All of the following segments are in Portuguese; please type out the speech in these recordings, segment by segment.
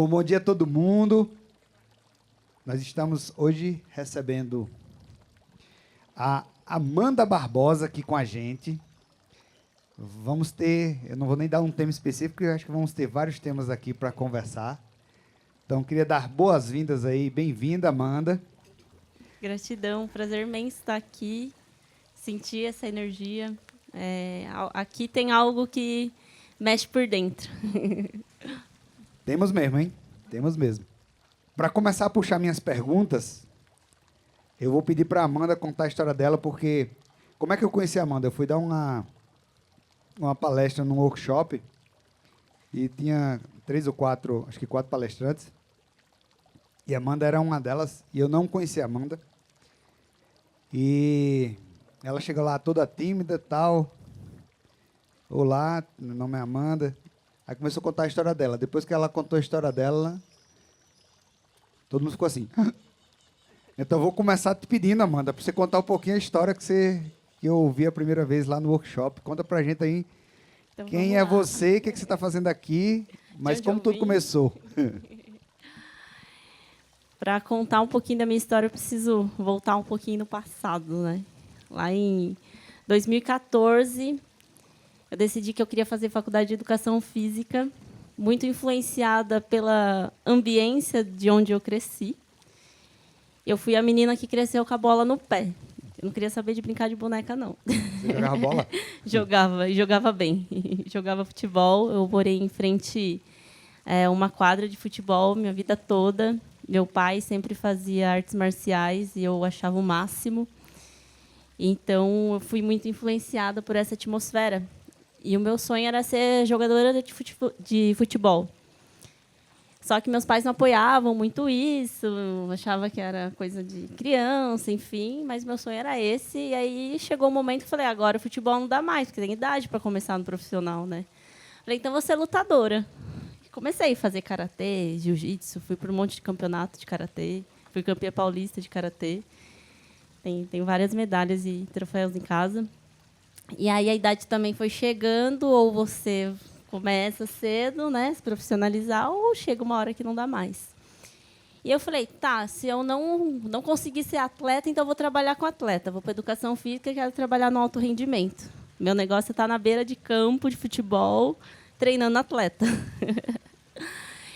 Bom dia a todo mundo. Nós estamos hoje recebendo a Amanda Barbosa aqui com a gente. Vamos ter, eu não vou nem dar um tema específico, eu acho que vamos ter vários temas aqui para conversar. Então, queria dar boas-vindas aí. Bem-vinda, Amanda. Gratidão, prazer imenso estar aqui, sentir essa energia. Aqui tem algo que mexe por dentro. Temos mesmo, hein? Temos mesmo. Para começar a puxar minhas perguntas, eu vou pedir para a Amanda contar a história dela, porque como é que eu conheci a Amanda? Eu fui dar uma palestra num workshop e tinha 3 ou 4, acho que 4 palestrantes. E a Amanda era uma delas, e eu não conhecia a Amanda. E ela chegou lá toda tímida e tal. Olá, meu nome é Amanda. Aí começou a contar a história dela. Depois que ela contou a história dela, todo mundo ficou assim. Então eu vou começar te pedindo, Amanda, para você contar um pouquinho a história que eu ouvi a primeira vez lá no workshop. Conta pra gente aí Então, quem é você, o que você está fazendo aqui, mas como tudo começou. Para contar um pouquinho da minha história, eu preciso voltar um pouquinho no passado, né? Lá em 2014, eu decidi que eu queria fazer faculdade de Educação Física, muito influenciada pela ambiência de onde eu cresci. Eu fui a menina que cresceu com a bola no pé. Eu não queria saber de brincar de boneca, não. Você jogava bola? Jogava, e jogava bem. Jogava futebol. Eu morei em frente a uma quadra de futebol minha vida toda. Meu pai sempre fazia artes marciais e eu achava o máximo. Então, eu fui muito influenciada por essa atmosfera. E o meu sonho era ser jogadora de futebol. Só que meus pais não apoiavam muito isso, achava que era coisa de criança, enfim, mas meu sonho era esse. E aí chegou o momento que eu falei, agora o futebol não dá mais, porque tem idade para começar no profissional, né? Falei, então vou ser lutadora. Comecei a fazer karatê, jiu-jitsu, fui para um monte de campeonato de karatê, fui campeã paulista de karatê. Tenho várias medalhas e troféus em casa. E aí a idade também foi chegando, ou você começa cedo, né, se profissionalizar, ou chega uma hora que não dá mais. E eu falei, tá, se eu não conseguir ser atleta, então eu vou trabalhar com atleta. Vou para educação física e quero trabalhar no alto rendimento. Meu negócio é estar na beira de campo de futebol, treinando atleta.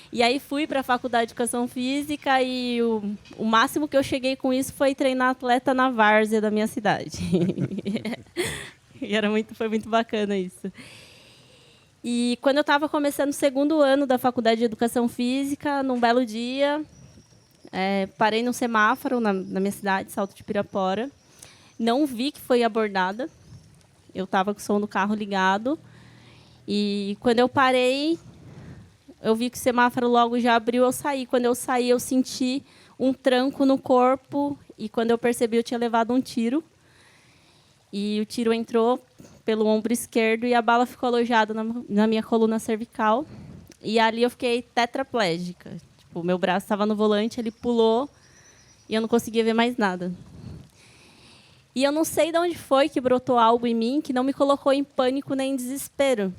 E aí fui para a faculdade de educação física e o máximo que eu cheguei com isso foi treinar atleta na várzea da minha cidade. E foi muito bacana isso. E quando eu estava começando o segundo ano da faculdade de educação física, num belo dia, parei num semáforo na minha cidade, Salto de Pirapora. Não vi que foi abordada. Eu estava com o som do carro ligado. E quando eu parei, eu vi que o semáforo logo já abriu, eu saí. Quando eu saí, eu senti um tranco no corpo. E quando eu percebi, eu tinha levado um tiro. E o tiro entrou pelo ombro esquerdo e a bala ficou alojada na minha coluna cervical. E ali eu fiquei tetraplégica. Tipo, meu braço estava no volante, ele pulou e eu não conseguia ver mais nada. E eu não sei de onde foi que brotou algo em mim que não me colocou em pânico nem em desespero.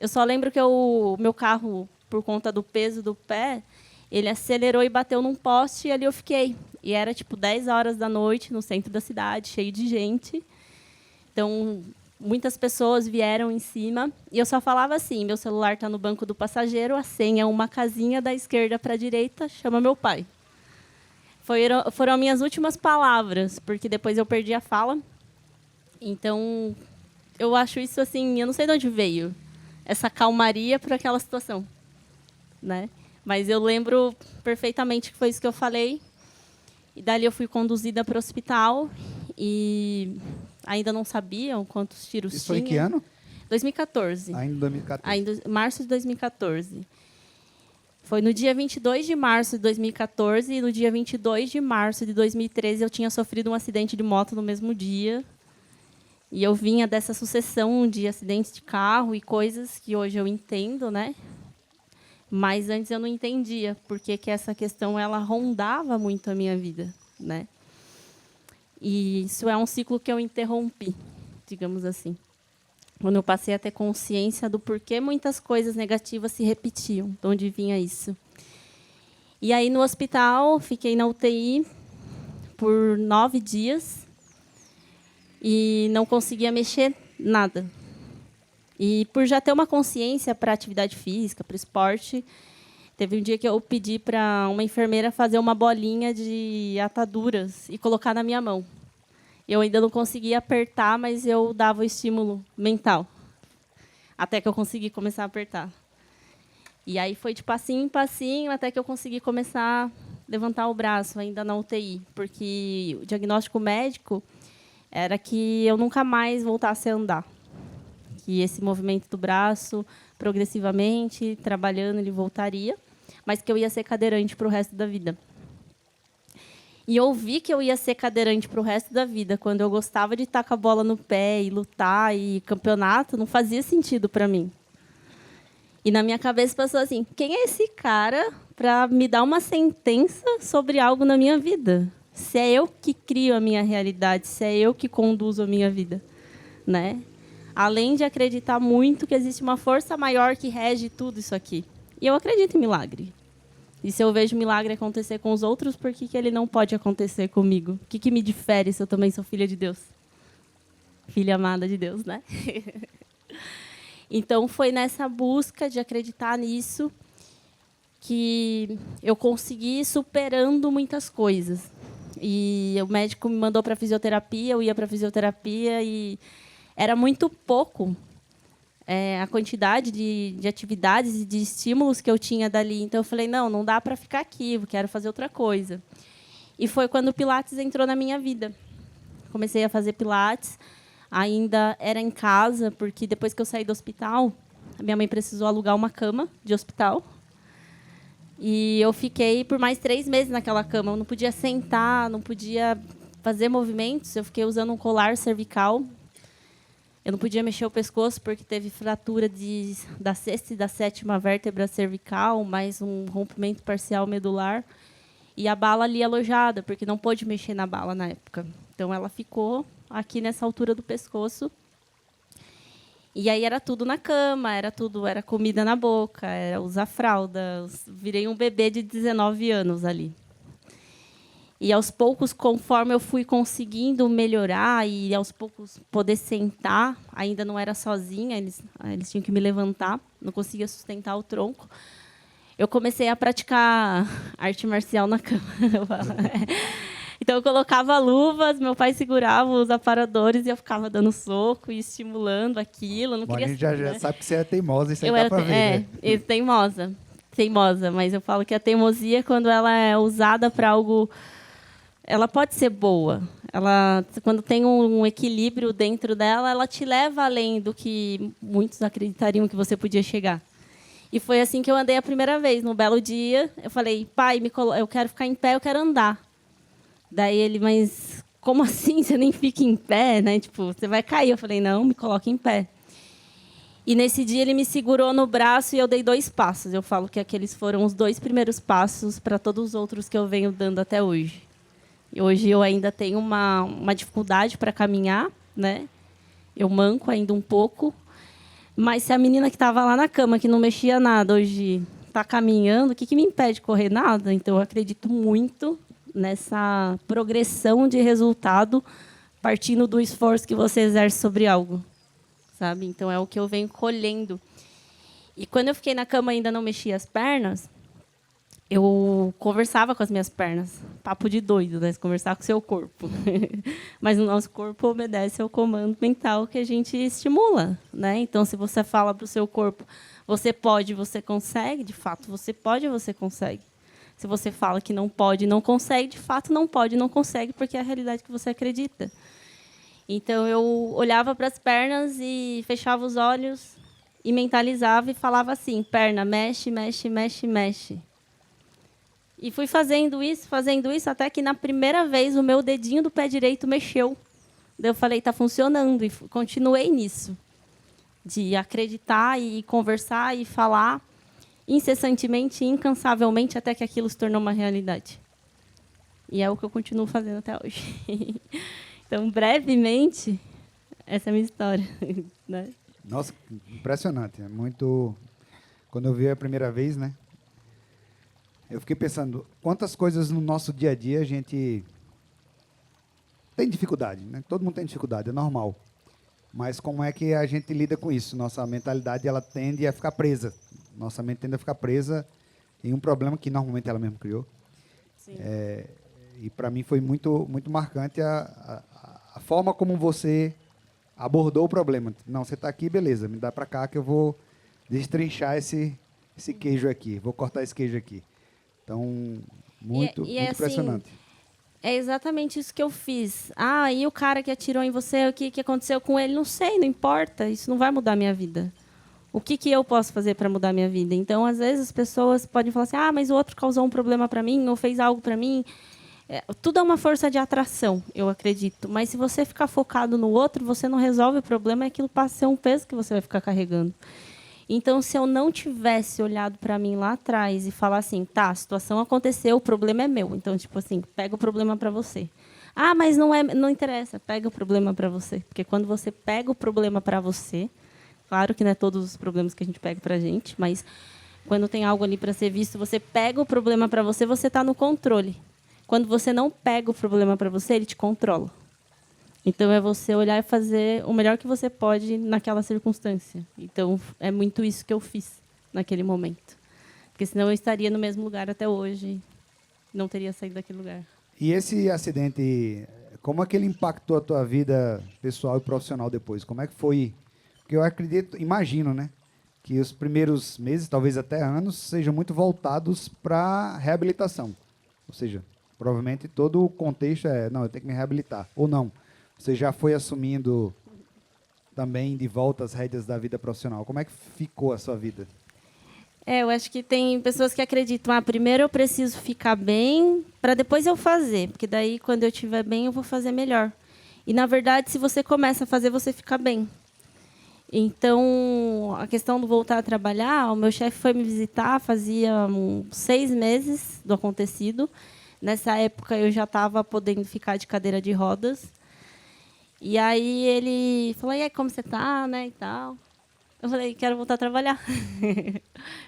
Eu só lembro que o meu carro, por conta do peso do pé, ele acelerou e bateu num poste e ali eu fiquei. E era tipo 10 horas da noite no centro da cidade, cheio de gente. Então, muitas pessoas vieram em cima e eu só falava assim, meu celular está no banco do passageiro, a senha é uma casinha da esquerda para a direita, chama meu pai. Foram minhas últimas palavras, porque depois eu perdi a fala. Então, eu acho isso assim, eu não sei de onde veio essa calmaria para aquela situação, né? Mas eu lembro perfeitamente que foi isso que eu falei. E dali eu fui conduzida para o hospital e ainda não sabiam quantos tiros Isso tinha. foi em que ano? 2014. Ainda em 2014. Ainda, março de 2014. Foi no dia 22 de março de 2014 e no dia 22 de março de 2013 eu tinha sofrido um acidente de moto no mesmo dia. E eu vinha dessa sucessão de acidentes de carro e coisas que hoje eu entendo, né? Mas antes eu não entendia porque que essa questão ela rondava muito a minha vida, né? E isso é um ciclo que eu interrompi, digamos assim. Quando eu passei a ter consciência do porquê muitas coisas negativas se repetiam, de onde vinha isso. E aí, no hospital, fiquei na UTI por 9 dias e não conseguia mexer nada. E por já ter uma consciência para atividade física, para o esporte, teve um dia que eu pedi para uma enfermeira fazer uma bolinha de ataduras e colocar na minha mão. Eu ainda não conseguia apertar, mas eu dava o estímulo mental, até que eu consegui começar a apertar. E aí foi de passinho em passinho até que eu consegui começar a levantar o braço, ainda na UTI, porque o diagnóstico médico era que eu nunca mais voltasse a andar. Que esse movimento do braço, progressivamente, trabalhando, ele voltaria, mas que eu ia ser cadeirante para o resto da vida. E ouvir que eu ia ser cadeirante para o resto da vida, quando eu gostava de estar com a bola no pé e lutar e campeonato, não fazia sentido para mim. E na minha cabeça passou assim, quem é esse cara para me dar uma sentença sobre algo na minha vida? Se é eu que crio a minha realidade, se é eu que conduzo a minha vida, né? Além de acreditar muito que existe uma força maior que rege tudo isso aqui. E eu acredito em milagre. E se eu vejo milagre acontecer com os outros, por que ele não pode acontecer comigo? O que me difere se eu também sou filha de Deus? Filha amada de Deus, né? Então, foi nessa busca de acreditar nisso que eu consegui ir superando muitas coisas. E o médico me mandou para fisioterapia, eu ia para fisioterapia e era muito pouco a quantidade de atividades e de estímulos que eu tinha dali. Então, eu falei, não dá para ficar aqui, eu quero fazer outra coisa. E foi quando o Pilates entrou na minha vida. Comecei a fazer Pilates. Ainda era em casa, porque depois que eu saí do hospital, a minha mãe precisou alugar uma cama de hospital. E eu fiquei por mais 3 meses naquela cama. Eu não podia sentar, não podia fazer movimentos. Eu fiquei usando um colar cervical. Eu não podia mexer o pescoço, porque teve fratura da 6ª e da 7ª vértebra cervical, mais um rompimento parcial medular. E a bala ali alojada, porque não pôde mexer na bala na época. Então, ela ficou aqui nessa altura do pescoço. E aí era tudo na cama, era comida na boca, era usar fralda. Virei um bebê de 19 anos ali. E aos poucos, conforme eu fui conseguindo melhorar e aos poucos poder sentar, ainda não era sozinha, eles tinham que me levantar, não conseguia sustentar o tronco. Eu comecei a praticar arte marcial na cama. Então, eu colocava luvas, meu pai segurava os aparadores e eu ficava dando soco e estimulando aquilo. Não queria, a gente já né? sabe que você é teimosa, isso aí dá pra ver, né? Teimosa, mas eu falo que a teimosia, quando ela é usada para algo, ela pode ser boa. Ela, quando tem um equilíbrio dentro dela, ela te leva além do que muitos acreditariam que você podia chegar. E foi assim que eu andei a primeira vez. No belo dia, eu falei, pai, eu quero ficar em pé, eu quero andar. Daí ele, mas como assim? Você nem fica em pé, né? Tipo, você vai cair. Eu falei, não, me coloque em pé. E nesse dia ele me segurou no braço e eu dei 2 passos. Eu falo que aqueles foram os 2 primeiros passos para todos os outros que eu venho dando até hoje. E hoje eu ainda tenho uma dificuldade para caminhar, né? Eu manco ainda um pouco. Mas se a menina que estava lá na cama, que não mexia nada, hoje está caminhando, o que me impede de correr? Nada. Então, eu acredito muito nessa progressão de resultado partindo do esforço que você exerce sobre algo, sabe? Então, é o que eu venho colhendo. E quando eu fiquei na cama e ainda não mexia as pernas, eu conversava com as minhas pernas. Papo de doido, né? Conversar com o seu corpo. Mas o nosso corpo obedece ao comando mental que a gente estimula, né? Então, se você fala para o seu corpo, você pode, você consegue, de fato, você pode, você consegue. Se você fala que não pode, não consegue, de fato, não pode, não consegue, porque é a realidade que você acredita. Então, eu olhava para as pernas e fechava os olhos e mentalizava e falava assim, perna, mexe, mexe, mexe, mexe. E fui fazendo isso, até que na primeira vez o meu dedinho do pé direito mexeu. Daí eu falei, está funcionando, e continuei nisso. De acreditar e conversar e falar incessantemente, incansavelmente, até que aquilo se tornou uma realidade. E é o que eu continuo fazendo até hoje. Então, brevemente, essa é a minha história. Né? Nossa, impressionante. É muito... Quando eu vi a primeira vez, né? eu fiquei pensando, quantas coisas no nosso dia a dia a gente tem dificuldade, né? Todo mundo tem dificuldade, é normal. Mas como é que a gente lida com isso? Nossa mentalidade, ela tende a ficar presa. Nossa mente tende a ficar presa em um problema que normalmente ela mesma criou. Sim. E para mim foi muito, muito marcante a forma como você abordou o problema. Não, você está aqui, beleza, me dá para cá que eu vou destrinchar esse queijo aqui, vou cortar esse queijo aqui. Então, muito, E muito assim, impressionante. é exatamente isso que eu fiz. Ah, e o cara que atirou em você, o que aconteceu com ele? Não sei, não importa. Isso não vai mudar a minha vida. O que eu posso fazer para mudar a minha vida? Então, às vezes, as pessoas podem falar assim, mas o outro causou um problema para mim, ou fez algo para mim. Tudo é uma força de atração, eu acredito. Mas se você ficar focado no outro, você não resolve o problema, e aquilo passa a ser um peso que você vai ficar carregando. Então, se eu não tivesse olhado para mim lá atrás e falar assim, tá, a situação aconteceu, o problema é meu. Então, tipo assim, pega o problema para você. Mas não interessa, pega o problema para você. Porque quando você pega o problema para você, claro que não é todos os problemas que a gente pega para a gente, mas quando tem algo ali para ser visto, você pega o problema para você, você está no controle. Quando você não pega o problema para você, ele te controla. Então, é você olhar e fazer o melhor que você pode naquela circunstância. Então, é muito isso que eu fiz naquele momento. Porque senão eu estaria no mesmo lugar até hoje, não teria saído daquele lugar. E esse acidente, como é que ele impactou a tua vida pessoal e profissional depois? Como é que foi? Porque eu acredito, imagino, né, que os primeiros meses, talvez até anos, sejam muito voltados para reabilitação. Ou seja, provavelmente todo o contexto é, não, eu tenho que me reabilitar. Ou não. Você já foi assumindo também de volta as rédeas da vida profissional. Como é que ficou a sua vida? Eu acho que tem pessoas que acreditam, primeiro eu preciso ficar bem para depois eu fazer, porque daí quando eu estiver bem eu vou fazer melhor. E na verdade, se você começa a fazer, você fica bem. Então, a questão do voltar a trabalhar, o meu chefe foi me visitar, fazia 6 meses do acontecido. Nessa época eu já estava podendo ficar de cadeira de rodas. E aí ele falou, e aí, como você tá, né, e tal. Eu falei, quero voltar a trabalhar.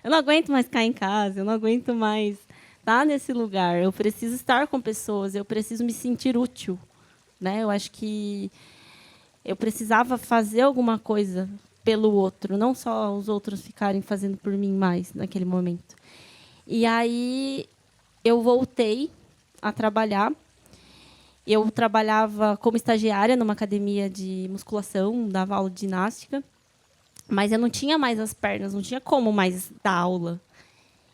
Eu não aguento mais ficar em casa, eu não aguento mais estar nesse lugar. Eu preciso estar com pessoas, eu preciso me sentir útil, né? Eu acho que eu precisava fazer alguma coisa pelo outro, não só os outros ficarem fazendo por mim mais naquele momento. E aí eu voltei a trabalhar. Eu trabalhava como estagiária numa academia de musculação, dava aula de ginástica, mas eu não tinha mais as pernas, não tinha como mais dar aula.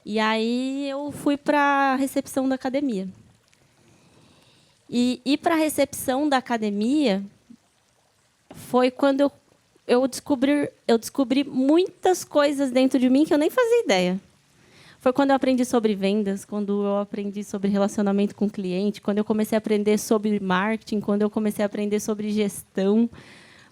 E aí eu fui para a recepção da academia. E ir para a recepção da academia foi quando eu descobri muitas coisas dentro de mim que eu nem fazia ideia. Foi quando eu aprendi sobre vendas, quando eu aprendi sobre relacionamento com o cliente, quando eu comecei a aprender sobre marketing, quando eu comecei a aprender sobre gestão,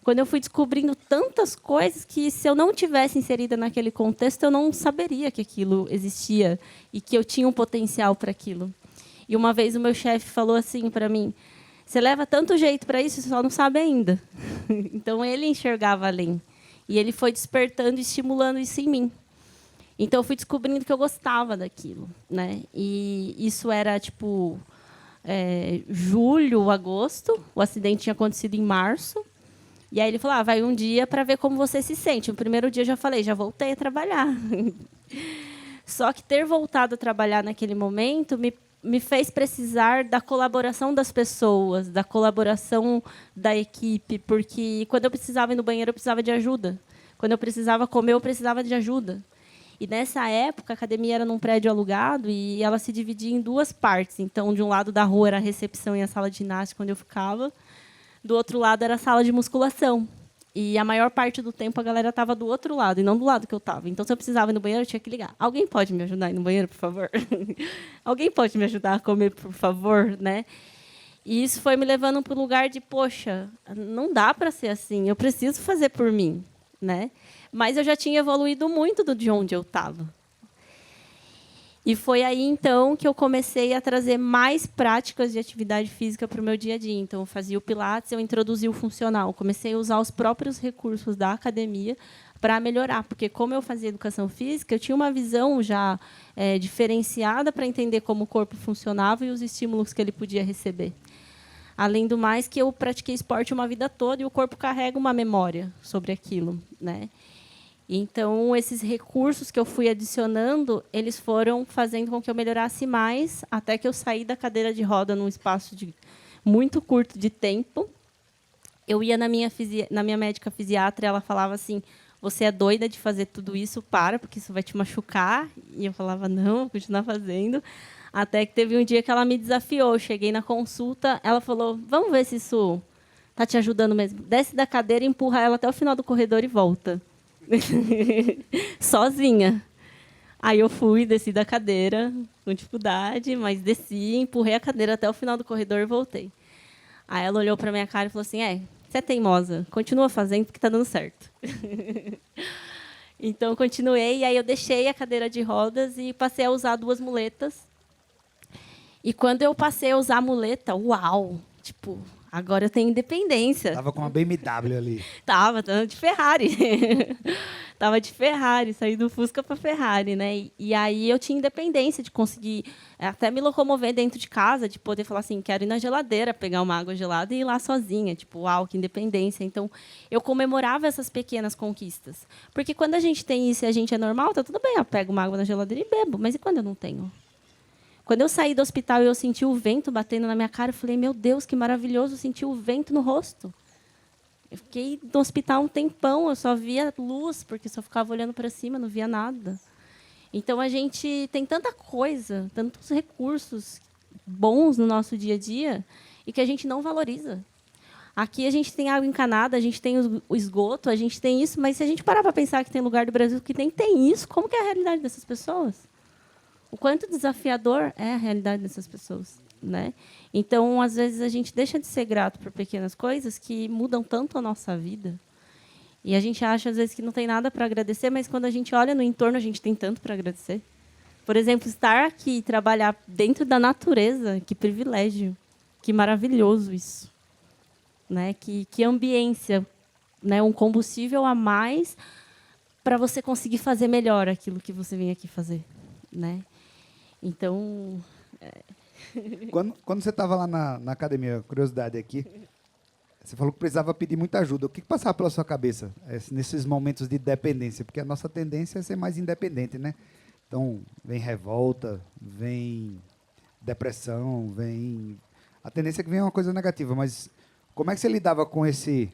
quando eu fui descobrindo tantas coisas que, se eu não tivesse inserida naquele contexto, eu não saberia que aquilo existia e que eu tinha um potencial para aquilo. E uma vez o meu chefe falou assim para mim, você leva tanto jeito para isso, você só não sabe ainda. Então, ele enxergava além. E ele foi despertando e estimulando isso em mim. Então, eu fui descobrindo que eu gostava daquilo, né? E isso era, tipo, julho, agosto. O acidente tinha acontecido em março. E aí ele falou, vai um dia para ver como você se sente. No primeiro dia eu já falei, já voltei a trabalhar. Só que ter voltado a trabalhar naquele momento me fez precisar da colaboração das pessoas, da colaboração da equipe, porque quando eu precisava ir no banheiro, eu precisava de ajuda. Quando eu precisava comer, eu precisava de ajuda. E nessa época, a academia era num prédio alugado e ela se dividia em 2 partes. Então, de um lado da rua era a recepção e a sala de ginástica, onde eu ficava. Do outro lado era a sala de musculação. E a maior parte do tempo a galera estava do outro lado, e não do lado que eu estava. Então, se eu precisava ir no banheiro, eu tinha que ligar. Alguém pode me ajudar a ir no banheiro, por favor? Alguém pode me ajudar a comer, por favor? Né? E isso foi me levando para o lugar de, poxa, não dá para ser assim, eu preciso fazer por mim. Né? Mas eu já tinha evoluído muito de onde eu estava. E foi aí, então, que eu comecei a trazer mais práticas de atividade física para o meu dia a dia. Então, eu fazia o Pilates, eu introduzi o funcional. Comecei a usar os próprios recursos da academia, para melhorar, porque como eu fazia educação física, eu tinha uma visão já diferenciada para entender como o corpo funcionava e os estímulos que ele podia receber. Além do mais, que eu pratiquei esporte uma vida toda e o corpo carrega uma memória sobre aquilo, né? Então, esses recursos que eu fui adicionando, eles foram fazendo com que eu melhorasse mais, até que eu saí da cadeira de roda num espaço de muito curto de tempo. Eu ia na minha médica fisiatra, ela falava assim: você é doida de fazer tudo isso, porque isso vai te machucar. E eu falava: não, vou continuar fazendo. Até que teve um dia que ela me desafiou. Eu cheguei na consulta, ela falou: vamos ver se isso está te ajudando mesmo. Desce da cadeira, empurra ela até o final do corredor e volta. Sozinha. Aí eu desci da cadeira, com dificuldade, mas desci, empurrei a cadeira até o final do corredor e voltei. Aí ela olhou para minha cara e falou assim: você é teimosa, continua fazendo porque está dando certo. Então, continuei, e aí eu deixei a cadeira de rodas e passei a usar 2 muletas. E quando eu passei a usar a muleta, uau! Tipo, agora eu tenho independência. Tava com uma BMW ali. Tava de Ferrari. Tava de Ferrari, saí do Fusca para Ferrari, né? E aí eu tinha independência de conseguir até me locomover dentro de casa, de poder falar assim: quero ir na geladeira, pegar uma água gelada e ir lá sozinha. Tipo, uau, que independência. Então, eu comemorava essas pequenas conquistas. Porque quando a gente tem isso e a gente é normal, tá tudo bem, eu pego uma água na geladeira e bebo. Mas e quando eu não tenho? Quando eu saí do hospital e eu senti o vento batendo na minha cara, eu falei: meu Deus, que maravilhoso, sentir o vento no rosto. Eu fiquei no hospital um tempão, eu só via luz, porque só ficava olhando para cima, não via nada. Então, a gente tem tanta coisa, tantos recursos bons no nosso dia a dia, e que a gente não valoriza. Aqui a gente tem água encanada, a gente tem o esgoto, a gente tem isso, mas se a gente parar para pensar que tem lugar do Brasil que nem tem isso, como que é a realidade dessas pessoas? O quanto desafiador é a realidade dessas pessoas, né? Então, às vezes, a gente deixa de ser grato por pequenas coisas que mudam tanto a nossa vida. E a gente acha, às vezes, que não tem nada para agradecer, mas quando a gente olha no entorno, a gente tem tanto para agradecer. Por exemplo, estar aqui e trabalhar dentro da natureza, que privilégio, que maravilhoso isso. Né? Que ambiência, né? Um combustível a mais para você conseguir fazer melhor aquilo que você vem aqui fazer. Né? Então... Quando você estava lá na academia, curiosidade aqui, você falou que precisava pedir muita ajuda. O que passava pela sua cabeça nesses momentos de dependência? Porque a nossa tendência é ser mais independente, né? Então, vem revolta, vem depressão, vem... A tendência é que venha uma coisa negativa, mas como é que você lidava com essa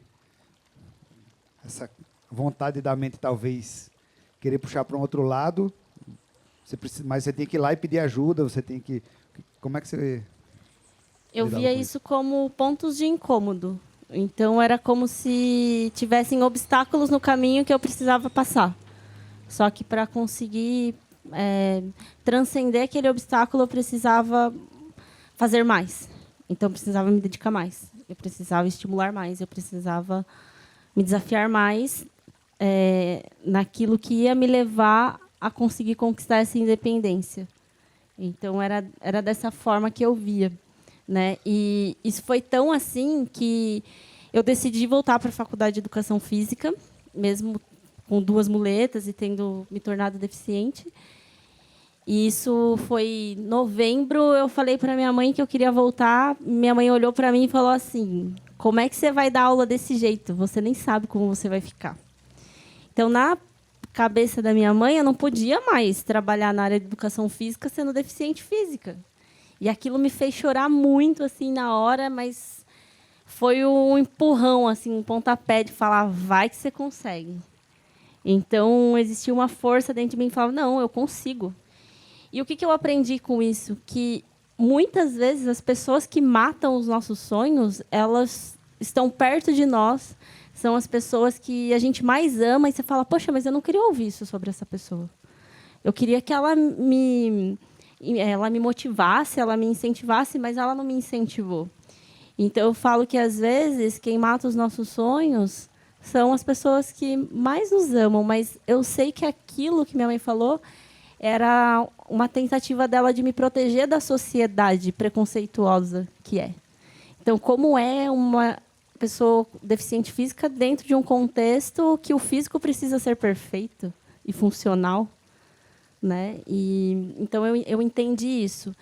vontade da mente, talvez, querer puxar para um outro lado, mas você tem que ir lá e pedir ajuda, você tem que... Como é que você... Eu via isso como pontos de incômodo. Então, era como se tivessem obstáculos no caminho que eu precisava passar. Só que, para conseguir transcender aquele obstáculo, eu precisava fazer mais. Então, eu precisava me dedicar mais. Eu precisava estimular mais. Eu precisava me desafiar mais naquilo que ia me levar a conseguir conquistar essa independência. Então, era dessa forma que eu via. Né? E isso foi tão assim que eu decidi voltar para a faculdade de Educação Física, mesmo com 2 muletas e tendo me tornado deficiente. E isso foi em novembro. Eu falei para minha mãe que eu queria voltar. Minha mãe olhou para mim e falou assim: como é que você vai dar aula desse jeito? Você nem sabe como você vai ficar. Então, na cabeça da minha mãe, eu não podia mais trabalhar na área de Educação Física sendo deficiente física. E aquilo me fez chorar muito assim na hora, mas foi um empurrão, assim, um pontapé de falar: vai que você consegue. Então, existia uma força dentro de mim que falava: não, eu consigo. E o que eu aprendi com isso? Que muitas vezes as pessoas que matam os nossos sonhos, elas estão perto de nós, são as pessoas que a gente mais ama, e você fala: poxa, mas eu não queria ouvir isso sobre essa pessoa. Eu queria que ela me motivasse, ela me incentivasse, mas ela não me incentivou. Então, eu falo que, às vezes, quem mata os nossos sonhos são as pessoas que mais nos amam, mas eu sei que aquilo que minha mãe falou era uma tentativa dela de me proteger da sociedade preconceituosa que é. Então, como é pessoa deficiente física dentro de um contexto que o físico precisa ser perfeito e funcional, né? E então eu entendi isso.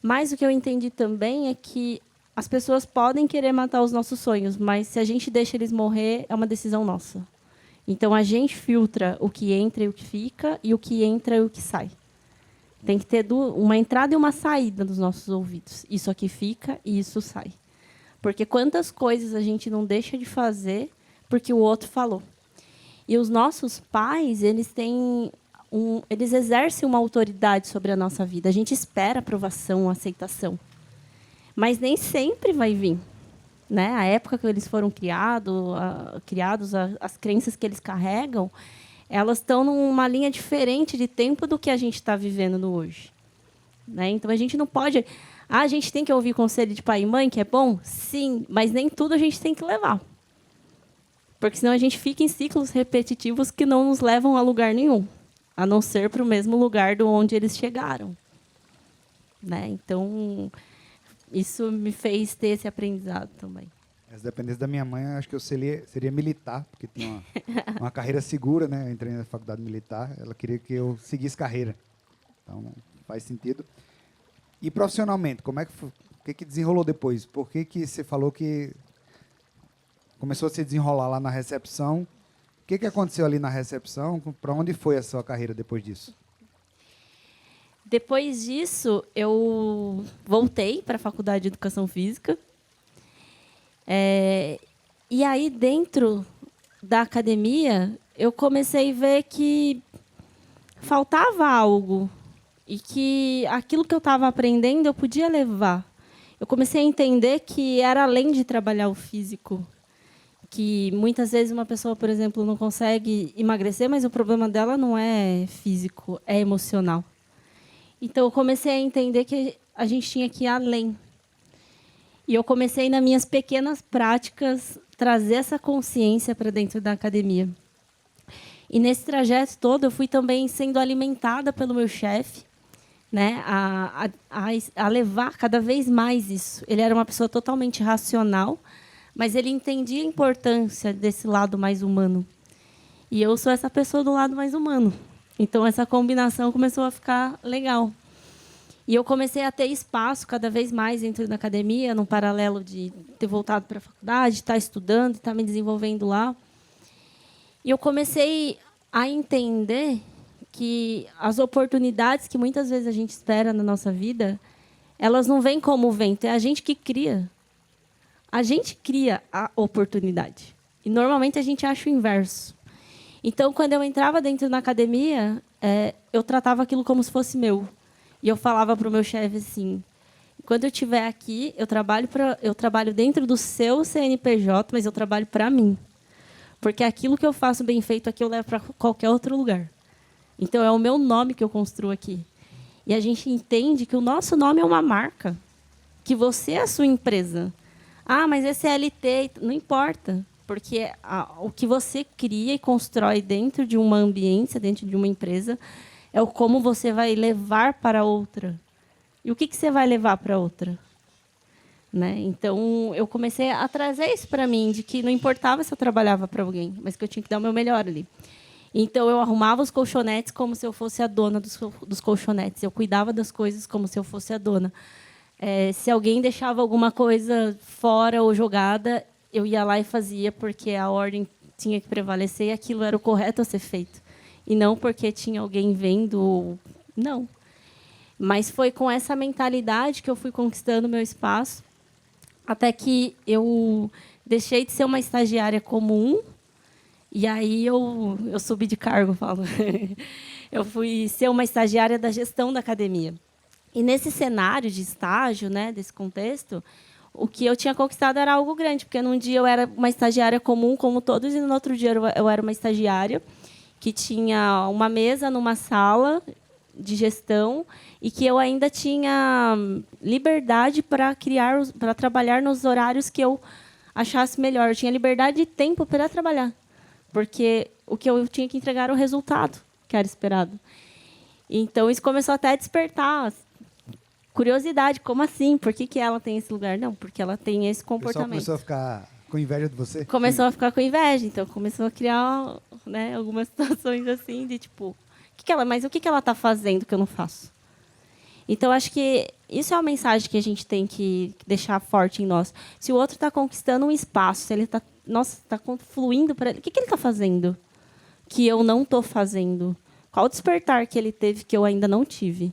Mas o que eu entendi também é que as pessoas podem querer matar os nossos sonhos, mas se a gente deixa eles morrer, é uma decisão nossa. Então a gente filtra o que entra e o que fica, e o que entra e o que sai. Tem que ter uma entrada e uma saída nos nossos ouvidos. Isso aqui fica e isso sai. Porque quantas coisas a gente não deixa de fazer porque o outro falou. E os nossos pais, eles exercem uma autoridade sobre a nossa vida. A gente espera aprovação, aceitação. Mas nem sempre vai vir. Né? A época que eles foram criados, as crenças que eles carregam, elas estão numa linha diferente de tempo do que a gente está vivendo no hoje. Né? Então, a gente não pode... a gente tem que ouvir conselho de pai e mãe, que é bom? Sim, mas nem tudo a gente tem que levar. Porque senão a gente fica em ciclos repetitivos que não nos levam a lugar nenhum, a não ser para o mesmo lugar de onde eles chegaram. Né? Então, isso me fez ter esse aprendizado também. Se dependesse da minha mãe, acho que eu seria militar, porque tinha uma carreira segura, né? Eu entrei na faculdade militar, ela queria que eu seguisse carreira. Então, faz sentido. E profissionalmente, como é que foi? O que desenrolou depois? Por que você falou que começou a se desenrolar lá na recepção? O que aconteceu ali na recepção? Para onde foi a sua carreira depois disso? Depois disso, eu voltei para a Faculdade de Educação Física. E aí, dentro da academia, eu comecei a ver que faltava algo e que aquilo que eu estava aprendendo eu podia levar. Eu comecei a entender que era além de trabalhar o físico, que muitas vezes uma pessoa, por exemplo, não consegue emagrecer, mas o problema dela não é físico, é emocional. Então, eu comecei a entender que a gente tinha que ir além. E eu comecei, nas minhas pequenas práticas, trazer essa consciência para dentro da academia. E, nesse trajeto todo, eu fui também sendo alimentada pelo meu chefe, né, a levar cada vez mais isso. Ele era uma pessoa totalmente racional, mas ele entendia a importância desse lado mais humano. E eu sou essa pessoa do lado mais humano. Então, essa combinação começou a ficar legal. E eu comecei a ter espaço cada vez mais dentro da academia, num paralelo de ter voltado para a faculdade, estar estudando, estar me desenvolvendo lá. E eu comecei a entender que as oportunidades que muitas vezes a gente espera na nossa vida, elas não vêm como o vento, é a gente que cria. A gente cria a oportunidade. E, normalmente, a gente acha o inverso. Então, quando eu entrava dentro da academia, eu tratava aquilo como se fosse meu. E eu falava para o meu chefe assim: quando eu estiver aqui, eu trabalho dentro do seu CNPJ, mas eu trabalho para mim. Porque aquilo que eu faço bem feito aqui, eu levo para qualquer outro lugar. Então, é o meu nome que eu construo aqui. E a gente entende que o nosso nome é uma marca, que você é a sua empresa. Ah, mas é CLT, não importa. Porque o que você cria e constrói dentro de uma ambiência, dentro de uma empresa, é o como você vai levar para outra. E o que você vai levar para outra? Né? Então, eu comecei a trazer isso para mim, de que não importava se eu trabalhava para alguém, mas que eu tinha que dar o meu melhor ali. Então, eu arrumava os colchonetes como se eu fosse a dona dos colchonetes. Eu cuidava das coisas como se eu fosse a dona. Se alguém deixava alguma coisa fora ou jogada, eu ia lá e fazia, porque a ordem tinha que prevalecer e aquilo era o correto a ser feito. E não porque tinha alguém vendo. Não. Mas foi com essa mentalidade que eu fui conquistando o meu espaço, até que eu deixei de ser uma estagiária comum, e aí eu subi de cargo, falo. Eu fui ser uma estagiária da gestão da academia. E, nesse cenário de estágio, né, desse contexto, o que eu tinha conquistado era algo grande, porque num dia eu era uma estagiária comum, como todos, e no outro dia eu era uma estagiária que tinha uma mesa numa sala de gestão e que eu ainda tinha liberdade para trabalhar nos horários que eu achasse melhor. Eu tinha liberdade de tempo para trabalhar, porque o que eu tinha que entregar era o resultado que era esperado. Então, isso começou até a despertar curiosidade. Como assim? Por que ela tem esse lugar? Não, porque ela tem esse comportamento. O pessoal começou a ficar Com inveja de você? Começou a ficar com inveja, então começou a criar, né, algumas situações assim de tipo, mas o que ela está fazendo que eu não faço? Então acho que isso é uma mensagem que a gente tem que deixar forte em nós. Se o outro está conquistando um espaço, se ele está, nossa, está fluindo para ele, o que ele está fazendo que eu não estou fazendo? Qual o despertar que ele teve que eu ainda não tive?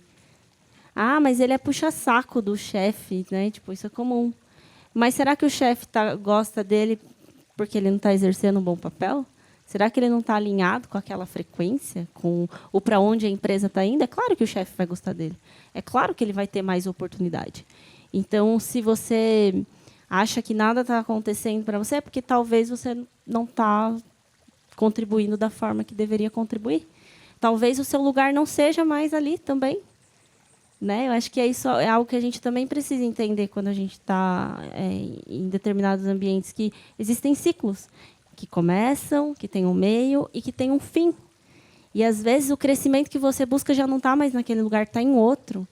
Ah, mas ele é puxa-saco do chefe, né? Tipo, isso é comum. Mas será que o chefe gosta dele porque ele não está exercendo um bom papel? Será que ele não está alinhado com aquela frequência, com o para onde a empresa está indo? É claro que o chefe vai gostar dele. É claro que ele vai ter mais oportunidade. Então, se você acha que nada está acontecendo para você, é porque talvez você não está contribuindo da forma que deveria contribuir. Talvez o seu lugar não seja mais ali também. Né? Eu acho que isso é algo que a gente também precisa entender quando a gente está em determinados ambientes, que existem ciclos que começam, que têm um meio e que têm um fim. E, às vezes, o crescimento que você busca já não está mais naquele lugar, está em outro.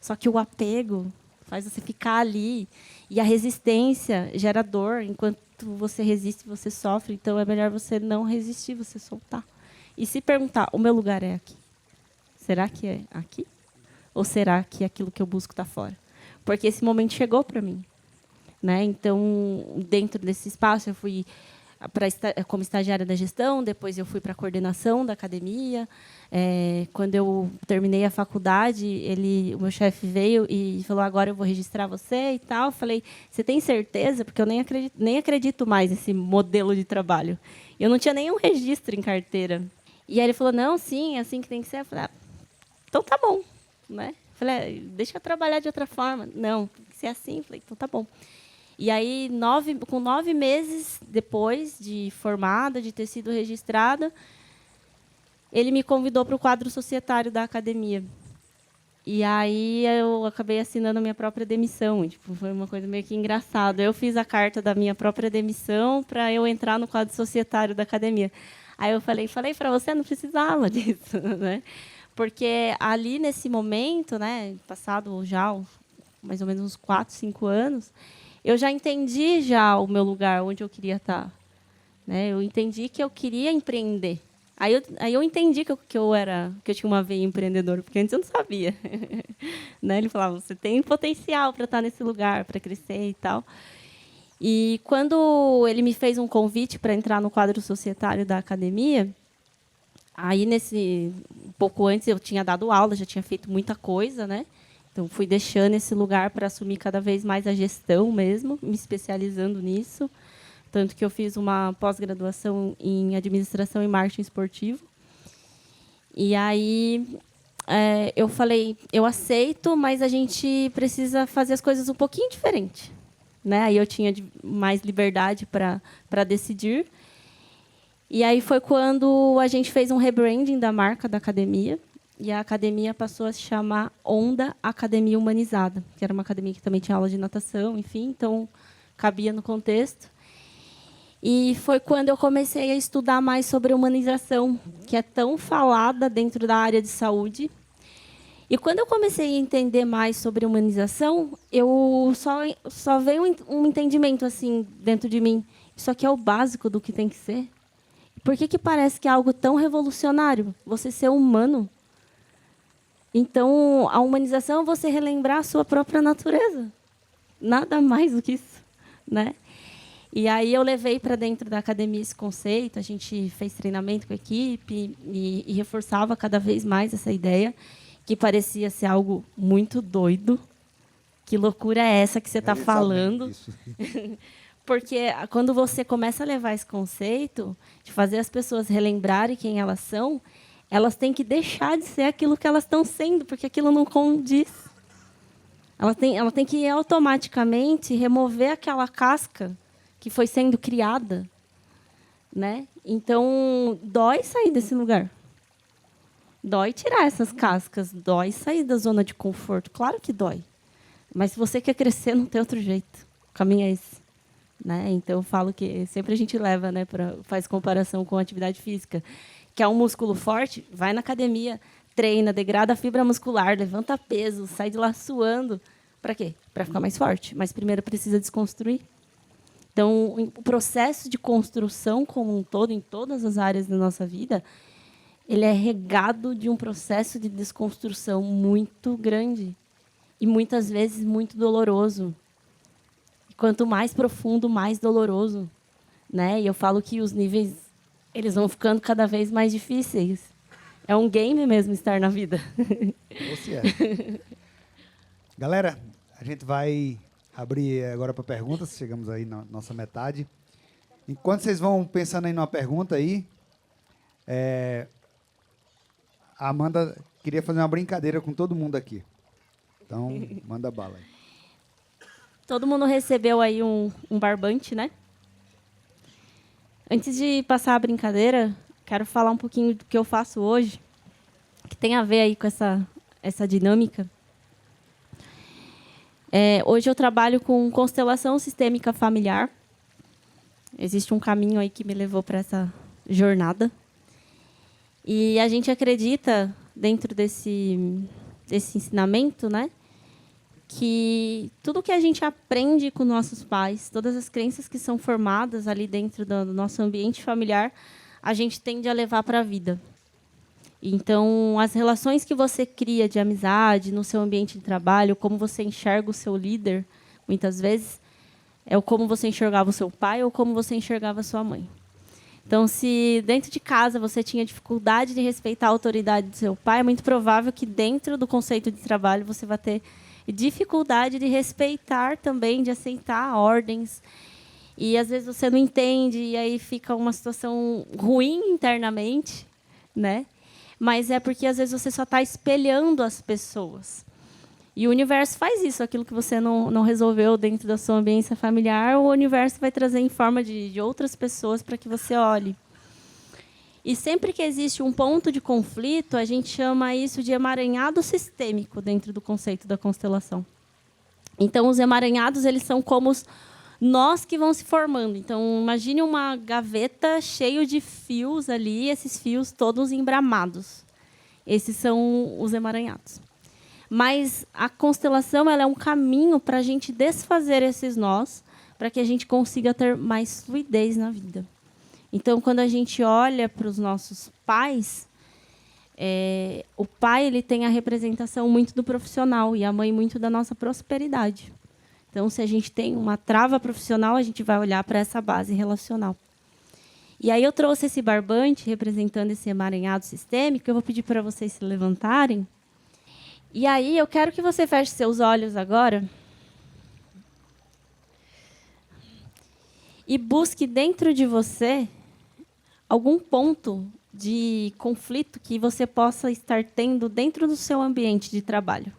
Só que o apego faz você ficar ali. E a resistência gera dor. Enquanto você resiste, você sofre. Então, é melhor você não resistir, você soltar. E se perguntar, o meu lugar é aqui? Será que é aqui? Ou será que aquilo que eu busco está fora? Porque esse momento chegou para mim. Né? Então, dentro desse espaço, eu fui como estagiária da gestão, depois eu fui para a coordenação da academia. Quando eu terminei a faculdade, o meu chefe veio e falou, agora eu vou registrar você e tal. Eu falei, você tem certeza? Porque eu nem acredito mais nesse modelo de trabalho. Eu não tinha nenhum registro em carteira. E aí ele falou, não, sim, é assim que tem que ser. Eu falei, então tá bom. Né? Falei, deixa eu trabalhar de outra forma. Não, tem que ser assim. Falei, então tá bom. E aí, com 9 meses depois de formada, de ter sido registrada, ele me convidou para o quadro societário da academia. E aí eu acabei assinando a minha própria demissão. Tipo, foi uma coisa meio que engraçada. Eu fiz a carta da minha própria demissão para eu entrar no quadro societário da academia. Aí eu falei para você, não precisava disso, né? Porque ali, nesse momento, né, passado já mais ou menos uns 4, 5 anos, eu já entendi já o meu lugar, onde eu queria estar. Né? Eu entendi que eu queria empreender. Aí eu entendi que eu tinha uma veia empreendedora, porque antes eu não sabia. Né? Ele falava, você tem potencial para estar nesse lugar, para crescer e tal. E quando ele me fez um convite para entrar no quadro societário da academia, aí, um pouco antes, eu tinha dado aula, já tinha feito muita coisa, né? Então, fui deixando esse lugar para assumir cada vez mais a gestão mesmo, me especializando nisso. Tanto que eu fiz uma pós-graduação em administração e marketing esportivo. E aí, eu falei, eu aceito, mas a gente precisa fazer as coisas um pouquinho diferente. Né? Aí eu tinha mais liberdade para decidir. E aí foi quando a gente fez um rebranding da marca da academia. E a academia passou a se chamar Onda Academia Humanizada, que era uma academia que também tinha aula de natação, enfim, então cabia no contexto. E foi quando eu comecei a estudar mais sobre a humanização, que é tão falada dentro da área de saúde. E quando eu comecei a entender mais sobre humanização, eu só veio um entendimento assim dentro de mim. Isso aqui é o básico do que tem que ser. Por que parece que é algo tão revolucionário? Você ser humano. Então, a humanização é você relembrar a sua própria natureza. Nada mais do que isso. Né? E aí eu levei para dentro da academia esse conceito, a gente fez treinamento com a equipe e reforçava cada vez mais essa ideia, que parecia ser algo muito doido. Que loucura é essa que você está falando? Porque quando você começa a levar esse conceito de fazer as pessoas relembrarem quem elas são, elas têm que deixar de ser aquilo que elas estão sendo, porque aquilo não condiz. Ela tem que automaticamente remover aquela casca que foi sendo criada. Né? Então, dói sair desse lugar. Dói tirar essas cascas, dói sair da zona de conforto. Claro que dói. Mas se você quer crescer, não tem outro jeito. O caminho é esse. Né? Então, eu falo que sempre a gente leva, né, faz comparação com a atividade física. Quer um músculo forte? Vai na academia, treina, degrada a fibra muscular, levanta peso, sai de lá suando. Para quê? Para ficar mais forte. Mas primeiro precisa desconstruir. Então, o processo de construção como um todo, em todas as áreas da nossa vida, ele é regado de um processo de desconstrução muito grande e muitas vezes muito doloroso. E quanto mais profundo, mais doloroso, né? E eu falo que os níveis eles vão ficando cada vez mais difíceis. É um game mesmo estar na vida. Você é. Galera, a gente vai abrir agora para perguntas. Chegamos aí na nossa metade. Enquanto vocês vão pensando aí numa pergunta aí, a Amanda queria fazer uma brincadeira com todo mundo aqui. Então, manda bala aí. Todo mundo recebeu aí um barbante, né? Antes de passar a brincadeira, quero falar um pouquinho do que eu faço hoje, que tem a ver aí com essa dinâmica. Hoje eu trabalho com constelação sistêmica familiar. Existe um caminho aí que me levou para essa jornada. E a gente acredita, dentro desse ensinamento, né, que tudo que a gente aprende com nossos pais, todas as crenças que são formadas ali dentro do nosso ambiente familiar, a gente tende a levar para a vida. Então, as relações que você cria de amizade no seu ambiente de trabalho, como você enxerga o seu líder, muitas vezes, é o como você enxergava o seu pai ou como você enxergava a sua mãe. Então, se dentro de casa você tinha dificuldade de respeitar a autoridade do seu pai, é muito provável que dentro do conceito de trabalho você vai ter dificuldade de respeitar também, de aceitar ordens. E às vezes você não entende e aí fica uma situação ruim internamente, né? Mas é porque às vezes você só está espelhando as pessoas. E o universo faz isso, aquilo que você não resolveu dentro da sua ambiência familiar, o universo vai trazer em forma de outras pessoas para que você olhe. E sempre que existe um ponto de conflito, a gente chama isso de emaranhado sistêmico dentro do conceito da constelação. Então, os emaranhados eles são como os nós que vão se formando. Então, imagine uma gaveta cheia de fios ali, esses fios todos embramados. Esses são os emaranhados. Mas a constelação ela é um caminho para a gente desfazer esses nós, para que a gente consiga ter mais fluidez na vida. Então, quando a gente olha para os nossos pais, o pai ele tem a representação muito do profissional e a mãe muito da nossa prosperidade. Então, se a gente tem uma trava profissional, a gente vai olhar para essa base relacional. E aí eu trouxe esse barbante representando esse emaranhado sistêmico. Eu vou pedir para vocês se levantarem. E aí eu quero que você feche seus olhos agora e busque dentro de você algum ponto de conflito que você possa estar tendo dentro do seu ambiente de trabalho.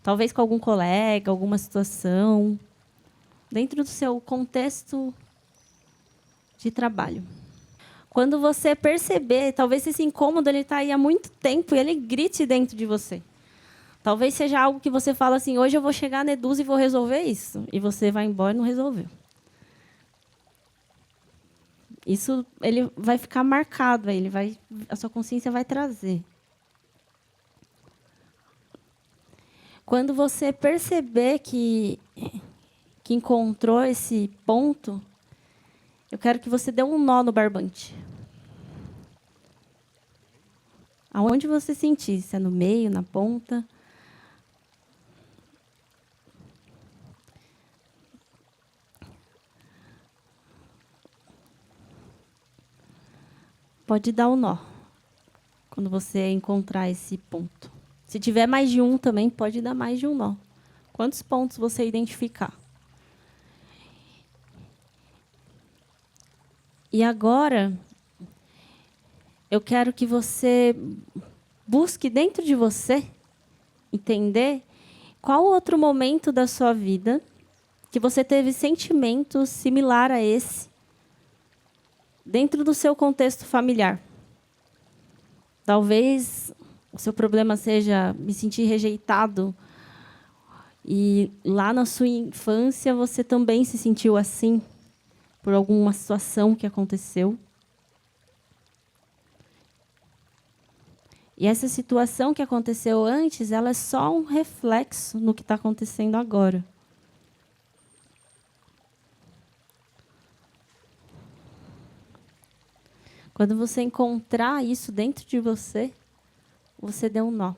Talvez com algum colega, alguma situação, dentro do seu contexto de trabalho. Quando você perceber, talvez esse incômodo está aí há muito tempo e ele grite dentro de você. Talvez seja algo que você fala assim, hoje eu vou chegar na Edusa e vou resolver isso. E você vai embora e não resolveu. Isso ele vai ficar marcado, a sua consciência vai trazer. Quando você perceber que encontrou esse ponto, eu quero que você dê um nó no barbante. Aonde você sentir, se é no meio, na ponta. Pode dar um nó quando você encontrar esse ponto. Se tiver mais de um também, pode dar mais de um nó. Quantos pontos você identificar? E agora, eu quero que você busque dentro de você entender qual outro momento da sua vida que você teve sentimento similar a esse dentro do seu contexto familiar. Talvez o seu problema seja me sentir rejeitado e lá na sua infância você também se sentiu assim por alguma situação que aconteceu. E essa situação que aconteceu antes, ela é só um reflexo no que está acontecendo agora. Quando você encontrar isso dentro de você, você deu um nó.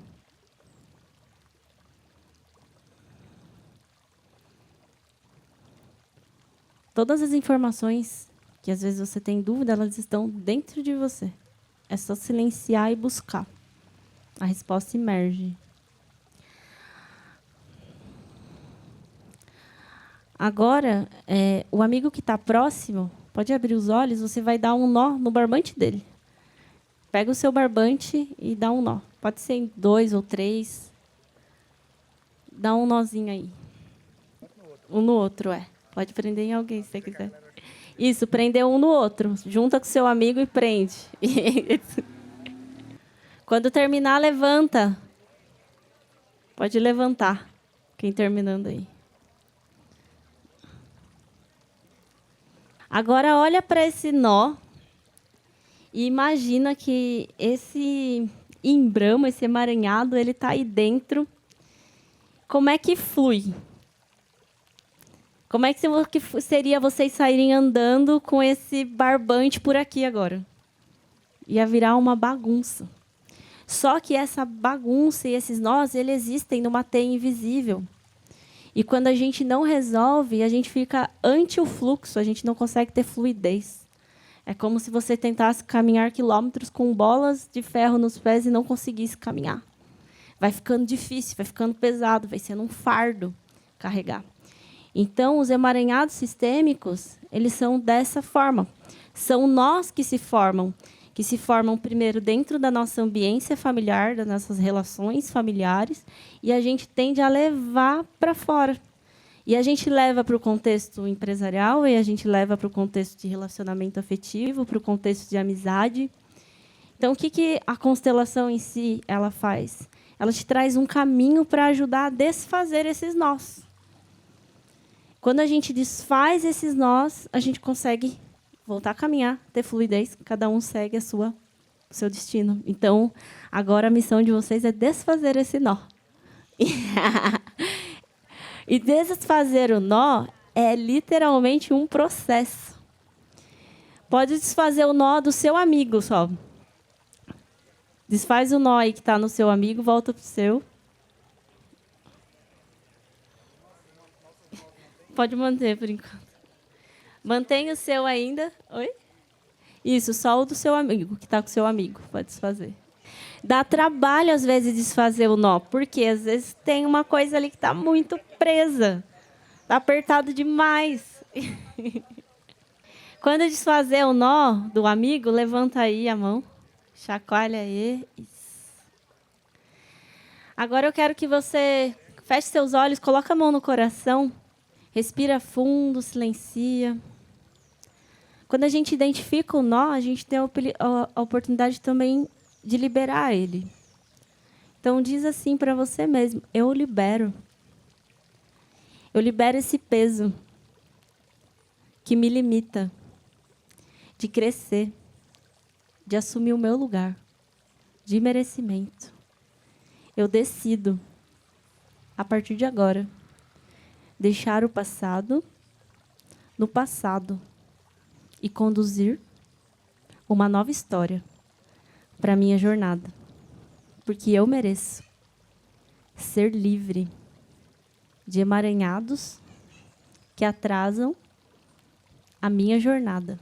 Todas as informações que às vezes você tem dúvida, elas estão dentro de você. É só silenciar e buscar. A resposta emerge. Agora, o amigo que está próximo, pode abrir os olhos, você vai dar um nó no barbante dele. Pega o seu barbante e dá um nó. Pode ser em 2 ou 3. Dá um nozinho aí. Um no outro, Pode prender em alguém, se você quiser. Isso, prender um no outro. Junta com seu amigo e prende. Quando terminar, levanta. Pode levantar. Quem terminando aí. Agora, olha para esse nó e imagina que esse embramo, esse emaranhado, ele está aí dentro. Como é que flui? Como é que seria vocês saírem andando com esse barbante por aqui agora? Ia virar uma bagunça. Só que essa bagunça e esses nós, eles existem numa teia invisível. E quando a gente não resolve, a gente fica ante o fluxo, a gente não consegue ter fluidez. É como se você tentasse caminhar quilômetros com bolas de ferro nos pés e não conseguisse caminhar. Vai ficando difícil, vai ficando pesado, vai sendo um fardo carregar. Então, os emaranhados sistêmicos, eles são dessa forma. São nós que se formam primeiro dentro da nossa ambiência familiar, das nossas relações familiares, e a gente tende a levar para fora. E a gente leva para o contexto empresarial, e a gente leva para o contexto de relacionamento afetivo, para o contexto de amizade. Então, o que a constelação em si ela faz? Ela te traz um caminho para ajudar a desfazer esses nós. Quando a gente desfaz esses nós, a gente consegue voltar a caminhar, ter fluidez, cada um segue o seu destino. Então, agora a missão de vocês é desfazer esse nó. E desfazer o nó é literalmente um processo. Pode desfazer o nó do seu amigo só. Desfaz o nó aí que está no seu amigo, volta para o seu. Pode manter, por enquanto. Mantenha o seu ainda. Oi? Isso, só o do seu amigo, que está com o seu amigo. Pode desfazer. Dá trabalho, às vezes, desfazer o nó, porque, às vezes, tem uma coisa ali que está muito presa. Está apertado demais. Quando desfazer o nó do amigo, levanta aí a mão. Chacoalha aí. Isso. Agora eu quero que você feche seus olhos, coloque a mão no coração. Respira fundo, silencia. Quando a gente identifica o nó, a gente tem a oportunidade também de liberar ele. Então, diz assim para você mesmo: eu libero. Eu libero esse peso que me limita de crescer, de assumir o meu lugar, de merecimento. Eu decido, a partir de agora, deixar o passado no passado e conduzir uma nova história para a minha jornada. Porque eu mereço ser livre de emaranhados que atrasam a minha jornada.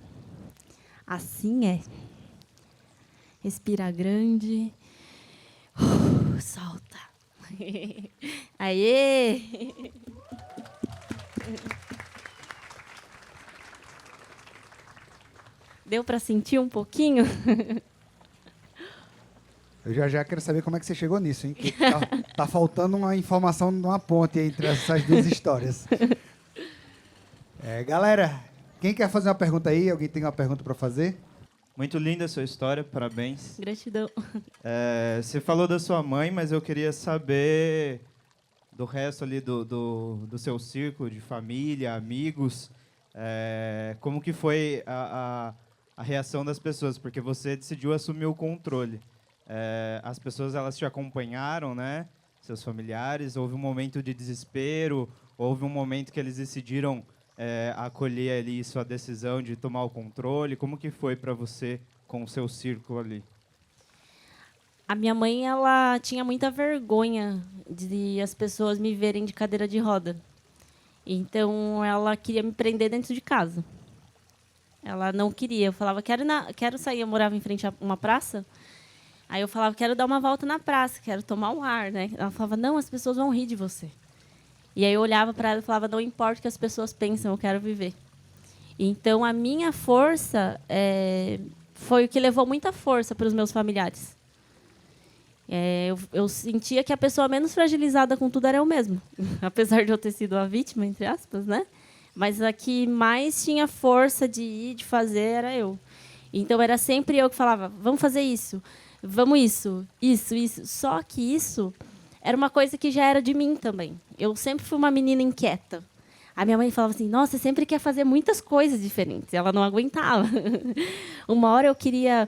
Assim é. Respira grande. Solta. Aê! Deu para sentir um pouquinho? Eu já quero saber como é que você chegou nisso, hein? Que tá faltando uma informação numa ponte entre essas duas histórias. Galera, quem quer fazer uma pergunta aí? Alguém tem uma pergunta para fazer? Muito linda a sua história, parabéns. Gratidão. Você falou da sua mãe, mas eu queria saber do resto ali do seu círculo de família, amigos. Como que foi a reação das pessoas? Porque você decidiu assumir o controle. As pessoas, elas te acompanharam, né? Seus familiares. Houve um momento de desespero, houve um momento que eles decidiram acolher ali sua decisão de tomar o controle. Como que foi para você com o seu círculo ali? A minha mãe, ela tinha muita vergonha de as pessoas me verem de cadeira de roda. Então, ela queria me prender dentro de casa. Ela não queria. Eu falava, quero sair. Eu morava em frente a uma praça. Aí eu falava, quero dar uma volta na praça, quero tomar um ar, né? Ela falava, não, as pessoas vão rir de você. E aí eu olhava para ela e falava, não importa o que as pessoas pensam, eu quero viver. Então, a minha força foi o que levou muita força para os meus familiares. Eu sentia que a pessoa menos fragilizada com tudo era eu mesma. Apesar de eu ter sido a vítima, entre aspas, né? Mas a que mais tinha força de ir, de fazer, era eu. Então, era sempre eu que falava, vamos fazer isso, vamos isso. Só que isso era uma coisa que já era de mim também. Eu sempre fui uma menina inquieta. A minha mãe falava assim, nossa, você sempre quer fazer muitas coisas diferentes. Ela não aguentava. Uma hora eu queria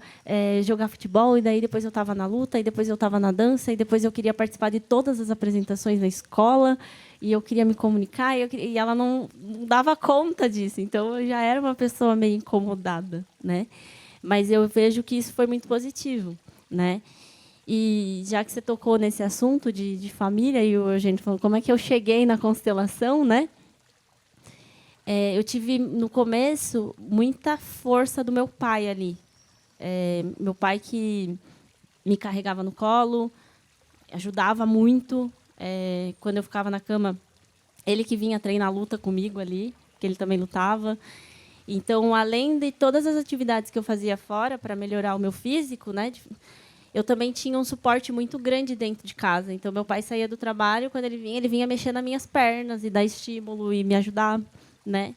jogar futebol, e daí depois eu estava na luta, e depois eu estava na dança, e depois eu queria participar de todas as apresentações na escola, e eu queria me comunicar, e ela não dava conta disso. Então, eu já era uma pessoa meio incomodada, né? Mas eu vejo que isso foi muito positivo, né? E já que você tocou nesse assunto de família, e a gente falou como é que eu cheguei na constelação, né? Eu tive, no começo, muita força do meu pai ali. Meu pai que me carregava no colo, ajudava muito. Quando eu ficava na cama, ele que vinha treinar luta comigo ali, que ele também lutava. Então, além de todas as atividades que eu fazia fora para melhorar o meu físico, né, eu também tinha um suporte muito grande dentro de casa. Então, meu pai saía do trabalho, quando ele vinha mexer nas minhas pernas e dar estímulo e me ajudar, né?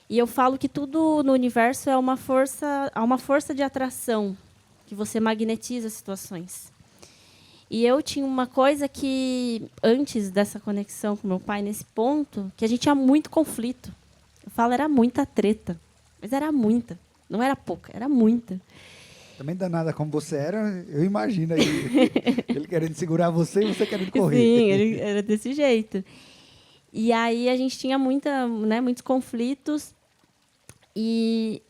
E eu falo que tudo no universo há uma força de atração, que você magnetiza situações. E eu tinha uma coisa que, antes dessa conexão com meu pai, nesse ponto, que a gente tinha muito conflito. Eu falo, era muita treta, mas era muita. Não era pouca, era muita. Também danada como você era, eu imagino aí. Ele querendo segurar você e você querendo correr. Sim, ele era desse jeito. E aí a gente tinha muitos conflitos. E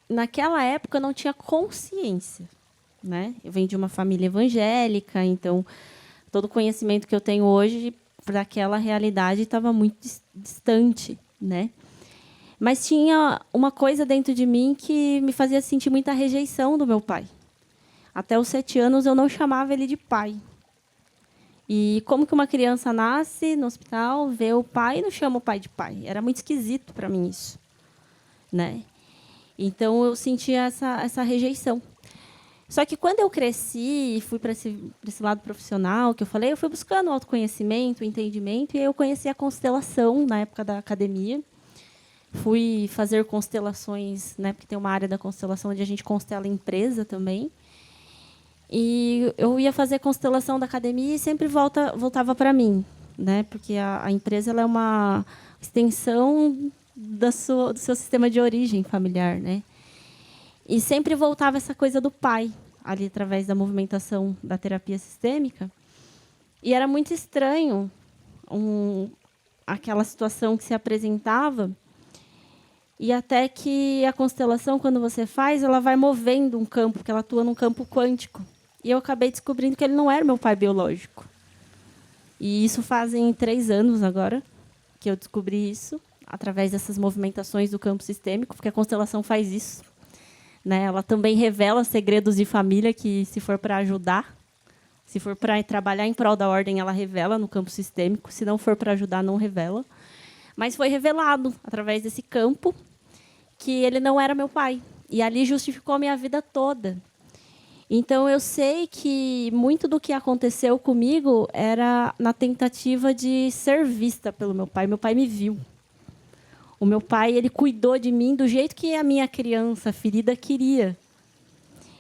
naquela época eu não tinha consciência, né? Eu venho de uma família evangélica, então todo o conhecimento que eu tenho hoje para aquela realidade estava muito distante, né? Mas tinha uma coisa dentro de mim que me fazia sentir muita rejeição do meu pai. Até os 7 anos eu não chamava ele de pai. E como que uma criança nasce no hospital, vê o pai e não chama o pai de pai? Era muito esquisito para mim isso, né? Então eu sentia essa rejeição. Só que quando eu cresci e fui para esse lado profissional que eu falei, eu fui buscando o autoconhecimento, o entendimento, e eu conheci a constelação na época da academia. Fui fazer constelações, né, porque tem uma área da constelação onde a gente constela empresa também. E eu ia fazer constelação da academia e sempre voltava para mim, né, porque a empresa ela é uma extensão do seu sistema de origem familiar, né? E sempre voltava essa coisa do pai, ali através da movimentação da terapia sistêmica. E era muito estranho aquela situação que se apresentava. E até que a constelação, quando você faz, ela vai movendo um campo, porque ela atua num campo quântico. E eu acabei descobrindo que ele não era meu pai biológico. E isso fazem 3 anos agora que eu descobri isso, através dessas movimentações do campo sistêmico, porque a constelação faz isso, né? Ela também revela segredos de família que, se for para ajudar, se for para trabalhar em prol da ordem, ela revela no campo sistêmico. Se não for para ajudar, não revela. Mas foi revelado, através desse campo, que ele não era meu pai. E ali justificou a minha vida toda. Então, eu sei que muito do que aconteceu comigo era na tentativa de ser vista pelo meu pai. Meu pai me viu. O meu pai, ele cuidou de mim do jeito que a minha criança ferida queria.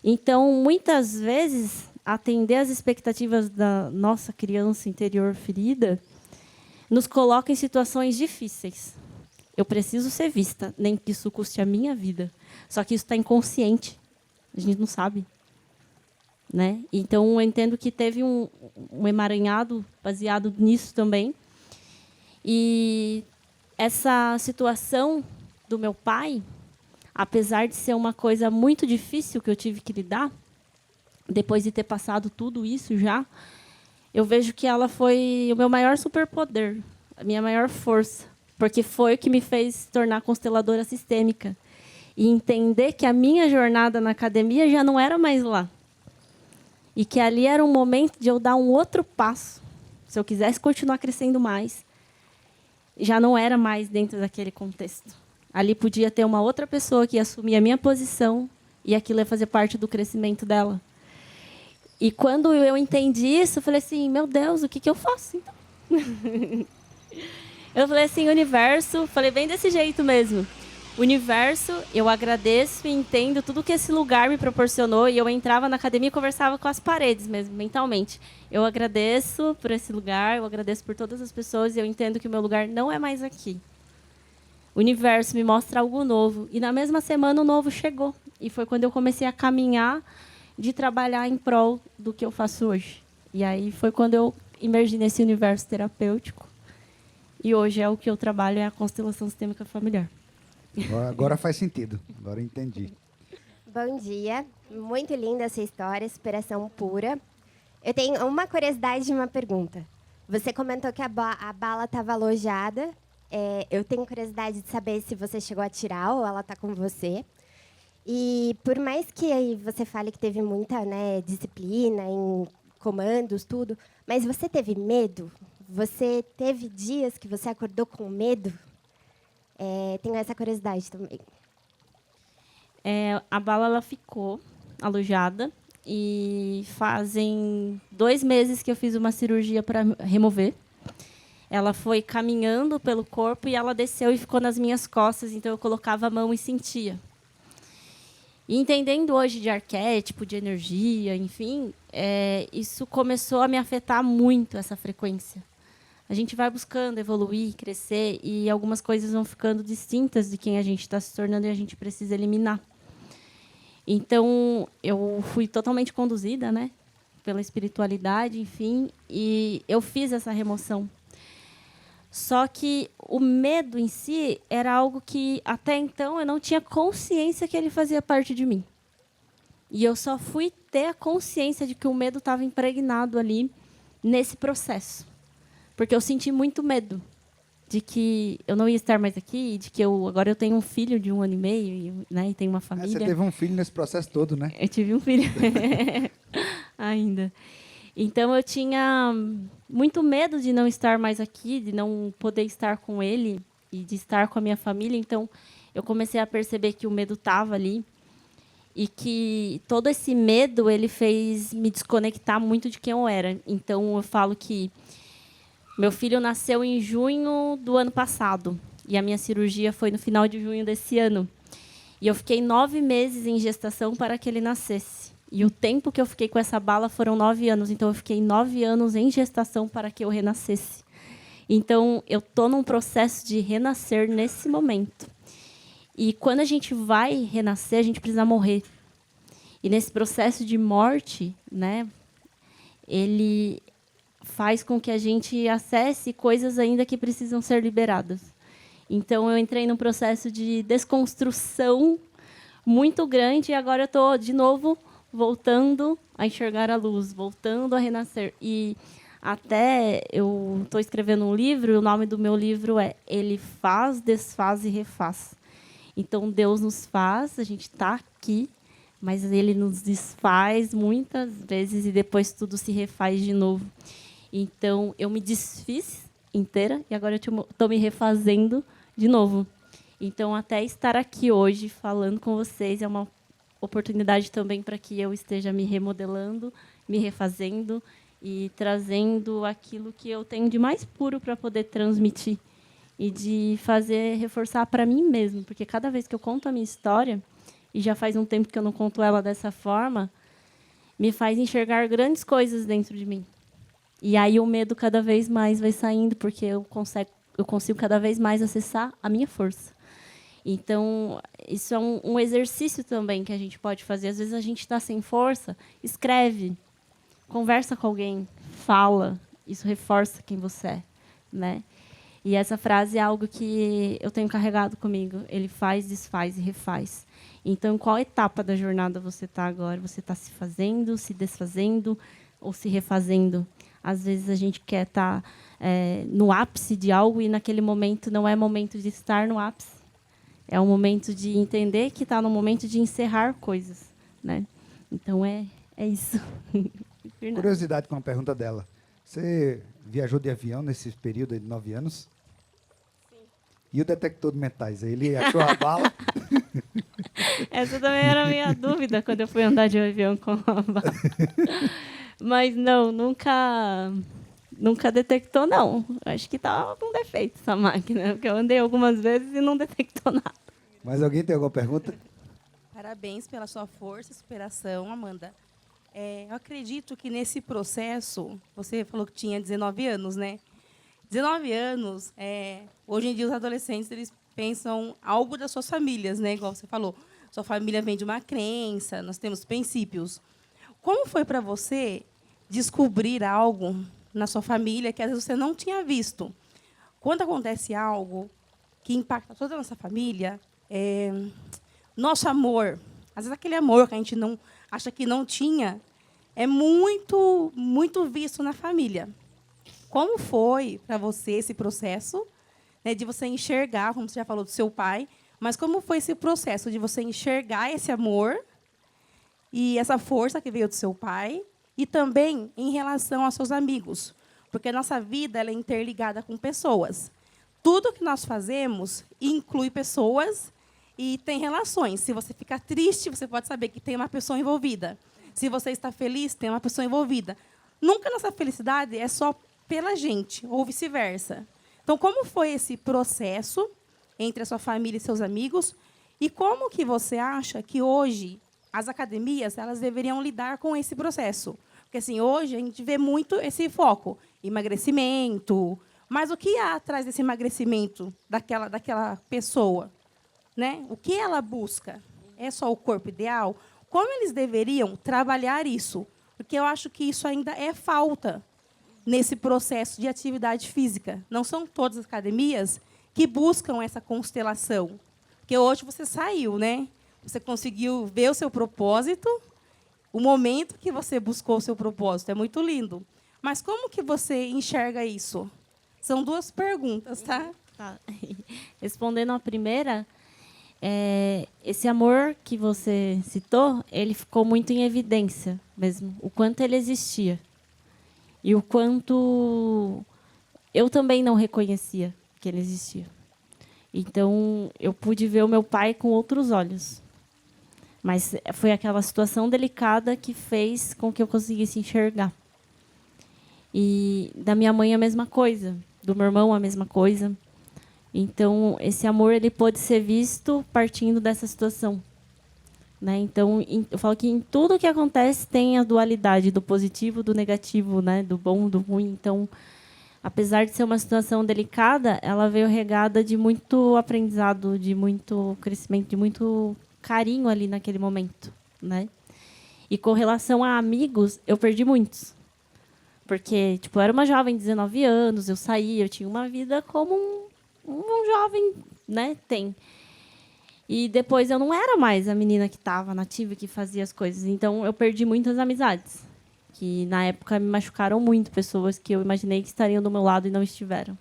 Então, muitas vezes, atender às expectativas da nossa criança interior ferida nos coloca em situações difíceis. Eu preciso ser vista, nem que isso custe a minha vida. Só que isso está inconsciente. A gente não sabe, né? Então, eu entendo que teve um emaranhado baseado nisso também. E essa situação do meu pai, apesar de ser uma coisa muito difícil que eu tive que lidar, depois de ter passado tudo isso já, eu vejo que ela foi o meu maior superpoder, a minha maior força, porque foi o que me fez se tornar consteladora sistêmica e entender que a minha jornada na academia já não era mais lá. E que ali era um momento de eu dar um outro passo. Se eu quisesse continuar crescendo mais, já não era mais dentro daquele contexto. Ali podia ter uma outra pessoa que ia assumir a minha posição e aquilo ia fazer parte do crescimento dela. E quando eu entendi isso, eu falei assim, meu Deus, o que, que eu faço, então? Eu falei assim, universo, falei bem desse jeito mesmo. Universo, eu agradeço e entendo tudo que esse lugar me proporcionou. E eu entrava na academia e conversava com as paredes mesmo, mentalmente. Eu agradeço por esse lugar, eu agradeço por todas as pessoas e eu entendo que o meu lugar não é mais aqui. O universo me mostra algo novo. E na mesma semana o novo chegou. E foi quando eu comecei a caminhar de trabalhar em prol do que eu faço hoje. E aí foi quando eu emergi nesse universo terapêutico. E hoje é o que eu trabalho, é a constelação sistêmica familiar. Agora faz sentido. Agora eu entendi. Bom dia. Muito linda essa história, inspiração pura. Eu tenho uma curiosidade e uma pergunta. Você comentou que a bala estava alojada. Eu tenho curiosidade de saber se você chegou a tirar ou ela está com você. E por mais que você fale que teve muita, né, disciplina em comandos, tudo, mas você teve medo? Você teve dias que você acordou com medo? Tenho essa curiosidade também. A bala ela ficou alojada e fazem 2 meses que eu fiz uma cirurgia para remover. Ela foi caminhando pelo corpo e ela desceu e ficou nas minhas costas, então eu colocava a mão e sentia. E entendendo hoje de arquétipo, de energia, enfim, isso começou a me afetar muito, essa frequência. A gente vai buscando evoluir, crescer, e algumas coisas vão ficando distintas de quem a gente está se tornando e a gente precisa eliminar. Então, eu fui totalmente conduzida, né, pela espiritualidade, enfim, e eu fiz essa remoção. Só que o medo em si era algo que, até então, eu não tinha consciência que ele fazia parte de mim. E eu só fui ter a consciência de que o medo estava impregnado ali nesse processo. Porque eu senti muito medo de que eu não ia estar mais aqui, de que agora eu tenho um filho de 1 ano e meio, né, e tenho uma família. Você teve um filho nesse processo todo, né? Eu tive um filho ainda. Então, eu tinha muito medo de não estar mais aqui, de não poder estar com ele e de estar com a minha família. Então, eu comecei a perceber que o medo estava ali e que todo esse medo ele fez me desconectar muito de quem eu era. Então, eu falo que meu filho nasceu em junho do ano passado e a minha cirurgia foi no final de junho desse ano. E eu fiquei 9 meses em gestação para que ele nascesse. E o tempo que eu fiquei com essa bala foram 9 anos. Então, eu fiquei 9 anos em gestação para que eu renascesse. Então, eu estou num processo de renascer nesse momento. E quando a gente vai renascer, a gente precisa morrer. E nesse processo de morte, né, ele faz com que a gente acesse coisas ainda que precisam ser liberadas. Então, eu entrei num processo de desconstrução muito grande e agora eu estou, de novo, voltando a enxergar a luz, voltando a renascer. E até eu estou escrevendo um livro, e o nome do meu livro é Ele Faz, Desfaz e Refaz. Então, Deus nos faz, a gente está aqui, mas Ele nos desfaz muitas vezes e depois tudo se refaz de novo. Então, eu me desfiz inteira e agora eu estou me refazendo de novo. Então, até estar aqui hoje falando com vocês é uma oportunidade também para que eu esteja me remodelando, me refazendo e trazendo aquilo que eu tenho de mais puro para poder transmitir e de fazer reforçar para mim mesmo, porque cada vez que eu conto a minha história, e já faz um tempo que eu não conto ela dessa forma, me faz enxergar grandes coisas dentro de mim. E aí o medo cada vez mais vai saindo, porque eu consigo cada vez mais acessar a minha força. Então, isso é um exercício também que a gente pode fazer. Às vezes a gente está sem força, escreve, conversa com alguém, fala. Isso reforça quem você é, né? E essa frase é algo que eu tenho carregado comigo. Ele faz, desfaz e refaz. Então, em qual etapa da jornada você está agora? Você está se fazendo, se desfazendo ou se refazendo? Às vezes a gente quer estar no ápice de algo e naquele momento não é momento de estar no ápice. É um momento de entender que está no momento de encerrar coisas, né? Então, é isso. Curiosidade com a pergunta dela. Você viajou de avião nesse período aí de 9 anos? Sim. E o detector de metais? Ele achou a bala? Essa também era a minha dúvida quando eu fui andar de avião com a bala. Mas não, nunca detectou, não. Acho que estava com defeito essa máquina, porque eu andei algumas vezes e não detectou nada. Mas alguém tem alguma pergunta? Parabéns pela sua força e superação, Amanda. Eu acredito que nesse processo, você falou que tinha 19 anos, né? 19 anos, hoje em dia os adolescentes eles pensam algo das suas famílias, né? Igual você falou, sua família vem de uma crença, nós temos princípios. Como foi para você descobrir algo na sua família que às vezes você não tinha visto? Quando acontece algo que impacta toda a nossa família, nosso amor, às vezes aquele amor que a gente não acha que não tinha, é muito, muito visto na família. Como foi para você esse processo, né, de você enxergar, como você já falou do seu pai, mas como foi esse processo de você enxergar esse amor e essa força que veio do seu pai e também em relação aos seus amigos? Porque a nossa vida ela é interligada com pessoas. Tudo que nós fazemos inclui pessoas e tem relações. Se você ficar triste, você pode saber que tem uma pessoa envolvida. Se você está feliz, tem uma pessoa envolvida. Nunca nossa felicidade é só pela gente, ou vice-versa. Então, como foi esse processo entre a sua família e seus amigos? E como que você acha que hoje as academias elas deveriam lidar com esse processo? Porque assim, hoje a gente vê muito esse foco, emagrecimento. Mas o que há atrás desse emagrecimento daquela pessoa? Né? O que ela busca? É só o corpo ideal? Como eles deveriam trabalhar isso? Porque eu acho que isso ainda é falta nesse processo de atividade física. Não são todas as academias que buscam essa constelação. Porque hoje você saiu, né? Você conseguiu ver o seu propósito, o momento que você buscou o seu propósito. É muito lindo. Mas como que você enxerga isso? São duas perguntas, tá? Tá. Respondendo a primeira, esse amor que você citou, ele ficou muito em evidência mesmo, o quanto ele existia. E o quanto eu também não reconhecia que ele existia. Então, eu pude ver o meu pai com outros olhos. Mas foi aquela situação delicada que fez com que eu conseguisse enxergar. E da minha mãe a mesma coisa, do meu irmão a mesma coisa. Então, esse amor ele pode ser visto partindo dessa situação. Né? Então, eu falo que em tudo que acontece tem a dualidade do positivo, do negativo, né? Do bom, do ruim. Então, apesar de ser uma situação delicada, ela veio regada de muito aprendizado, de muito crescimento, de muito carinho ali naquele momento. Né? E com relação a amigos, eu perdi muitos. Porque eu era uma jovem de 19 anos, eu saía, eu tinha uma vida como um jovem, né, tem. E depois eu não era mais a menina que estava nativa, que fazia as coisas. Então, eu perdi muitas amizades, que na época me machucaram muito, pessoas que eu imaginei que estariam do meu lado e não estiveram.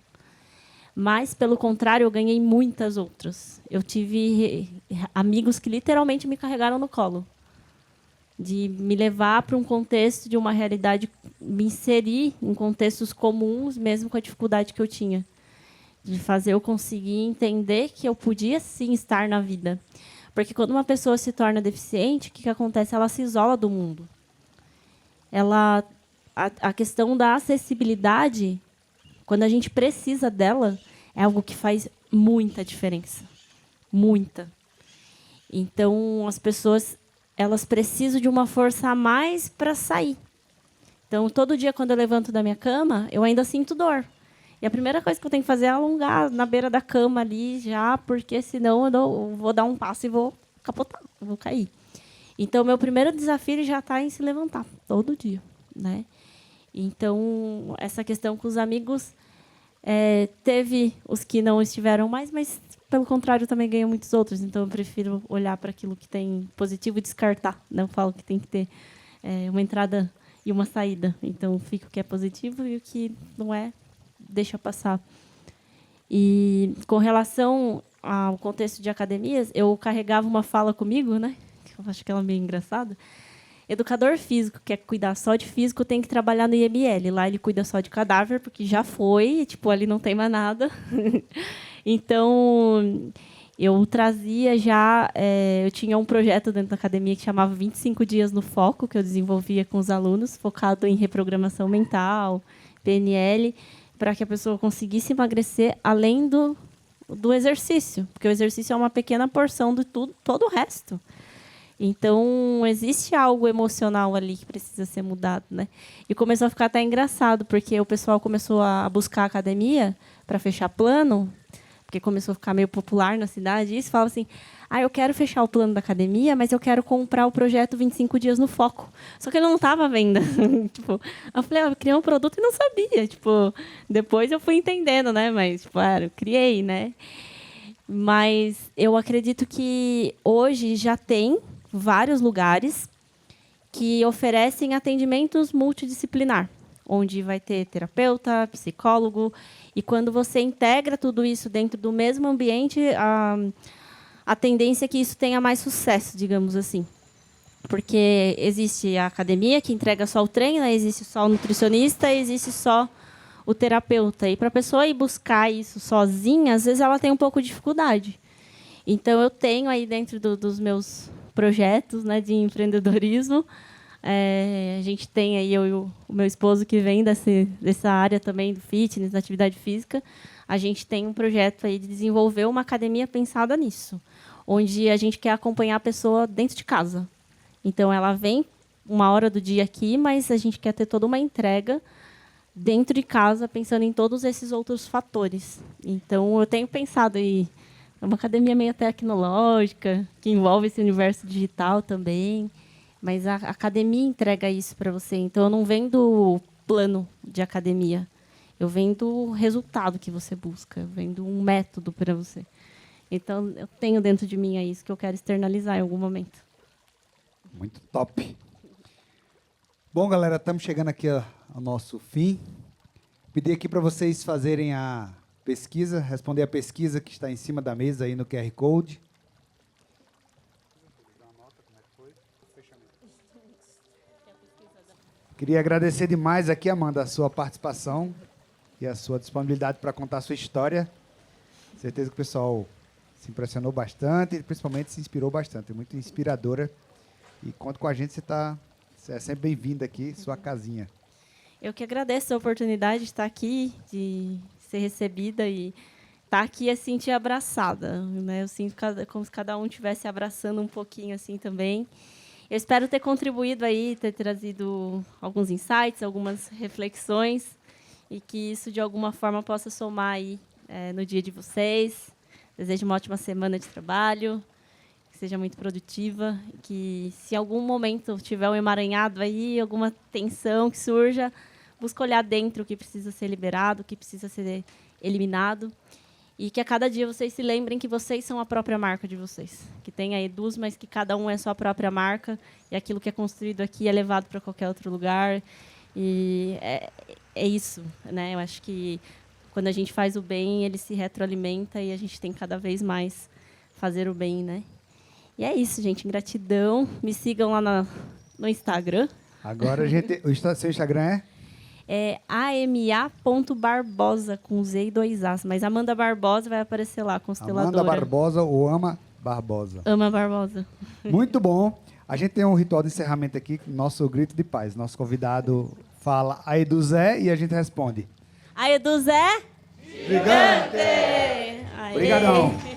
Mas, pelo contrário, eu ganhei muitas outras. Eu tive amigos que literalmente me carregaram no colo, de me levar para um contexto de uma realidade, me inserir em contextos comuns, mesmo com a dificuldade que eu tinha. De fazer eu conseguir entender que eu podia, sim, estar na vida. Porque quando uma pessoa se torna deficiente, o que acontece? Ela se isola do mundo. A questão da acessibilidade, quando a gente precisa dela, é algo que faz muita diferença. Muita. Então, as pessoas elas precisam de uma força a mais para sair. Então, todo dia, quando eu levanto da minha cama, eu ainda sinto dor. E a primeira coisa que eu tenho que fazer é alongar na beira da cama ali, já, porque senão eu vou dar um passo e vou capotar, vou cair. Então, meu primeiro desafio já está em se levantar, todo dia. Né? Então, essa questão com os amigos, Teve os que não estiveram mais, mas, pelo contrário, também ganham muitos outros. Então, eu prefiro olhar para aquilo que tem positivo e descartar. Não falo que tem que ter uma entrada e uma saída. Então, fica o que é positivo e o que não é, deixa passar. E, com relação ao contexto de academias, eu carregava uma fala comigo, né? Eu acho que ela é meio engraçada. Educador físico, que quer cuidar só de físico, tem que trabalhar no IML. Lá ele cuida só de cadáver, porque já foi, tipo, ali não tem mais nada. Então, eu trazia já... eu tinha um projeto dentro da academia que chamava 25 Dias no Foco, que eu desenvolvia com os alunos, focado em reprogramação mental, PNL, para que a pessoa conseguisse emagrecer além do exercício, porque o exercício é uma pequena porção de todo o resto. Então, existe algo emocional ali que precisa ser mudado, né? E começou a ficar até engraçado, porque o pessoal começou a buscar academia para fechar plano, porque começou a ficar meio popular na cidade, e isso falava assim, eu quero fechar o plano da academia, mas eu quero comprar o projeto 25 Dias no Foco. Só que ele não estava à venda. Tipo, eu falei, eu criei um produto e não sabia. Tipo, depois eu fui entendendo, né? Mas, tipo, eu criei, né? Mas eu acredito que hoje já tem vários lugares que oferecem atendimentos multidisciplinar, onde vai ter terapeuta, psicólogo, e quando você integra tudo isso dentro do mesmo ambiente, a tendência é que isso tenha mais sucesso, digamos assim. Porque existe a academia que entrega só o treino, existe só o nutricionista, existe só o terapeuta. E para a pessoa ir buscar isso sozinha, às vezes ela tem um pouco de dificuldade. Então, eu tenho aí dentro dos meus projetos, né, de empreendedorismo, a gente tem aí eu e o meu esposo que vem dessa área também do fitness, da atividade física. A gente tem um projeto aí de desenvolver uma academia pensada nisso, onde a gente quer acompanhar a pessoa dentro de casa. Então, ela vem uma hora do dia aqui, mas a gente quer ter toda uma entrega dentro de casa, pensando em todos esses outros fatores. Então, eu tenho pensado aí é uma academia meio tecnológica, que envolve esse universo digital também. Mas a academia entrega isso para você. Então, eu não vendo plano de academia. Eu vendo o resultado que você busca. Eu vendo um método para você. Então, eu tenho dentro de mim isso que eu quero externalizar em algum momento. Muito top. Bom, galera, estamos chegando aqui ao nosso fim. Pedi aqui para vocês fazerem a pesquisa, responder a pesquisa que está em cima da mesa aí no QR Code. Queria agradecer demais aqui, Amanda, a sua participação e a sua disponibilidade para contar a sua história. Certeza que o pessoal se impressionou bastante e principalmente se inspirou bastante. É muito inspiradora. E conta com a gente, você é sempre bem-vinda aqui, sua casinha. Eu que agradeço a oportunidade de estar aqui, de ser recebida e estar aqui e sentir abraçada, né? Eu sinto como se cada um estivesse abraçando um pouquinho assim também. Eu espero ter contribuído aí, ter trazido alguns insights, algumas reflexões e que isso de alguma forma possa somar aí no dia de vocês. Desejo uma ótima semana de trabalho, que seja muito produtiva, que se em algum momento tiver um emaranhado aí, alguma tensão que surja, busca olhar dentro o que precisa ser liberado, o que precisa ser eliminado. E que a cada dia vocês se lembrem que vocês são a própria marca de vocês. Que tem aí duas, mas que cada um é sua própria marca. E aquilo que é construído aqui é levado para qualquer outro lugar. E é isso, né? Eu acho que quando a gente faz o bem, ele se retroalimenta e a gente tem cada vez mais fazer o bem, né? E é isso, gente. Gratidão. Me sigam lá no Instagram. Agora, seu Instagram é? É ama.barbosa, com Z e 2 As. Mas Amanda Barbosa vai aparecer lá, consteladora. Amanda Barbosa ou Ama Barbosa? Ama Barbosa. Muito bom. A gente tem um ritual de encerramento aqui, nosso grito de paz. Nosso convidado fala aí do Zé e a gente responde. Aí do Zé? Gigante! Aê. Obrigadão.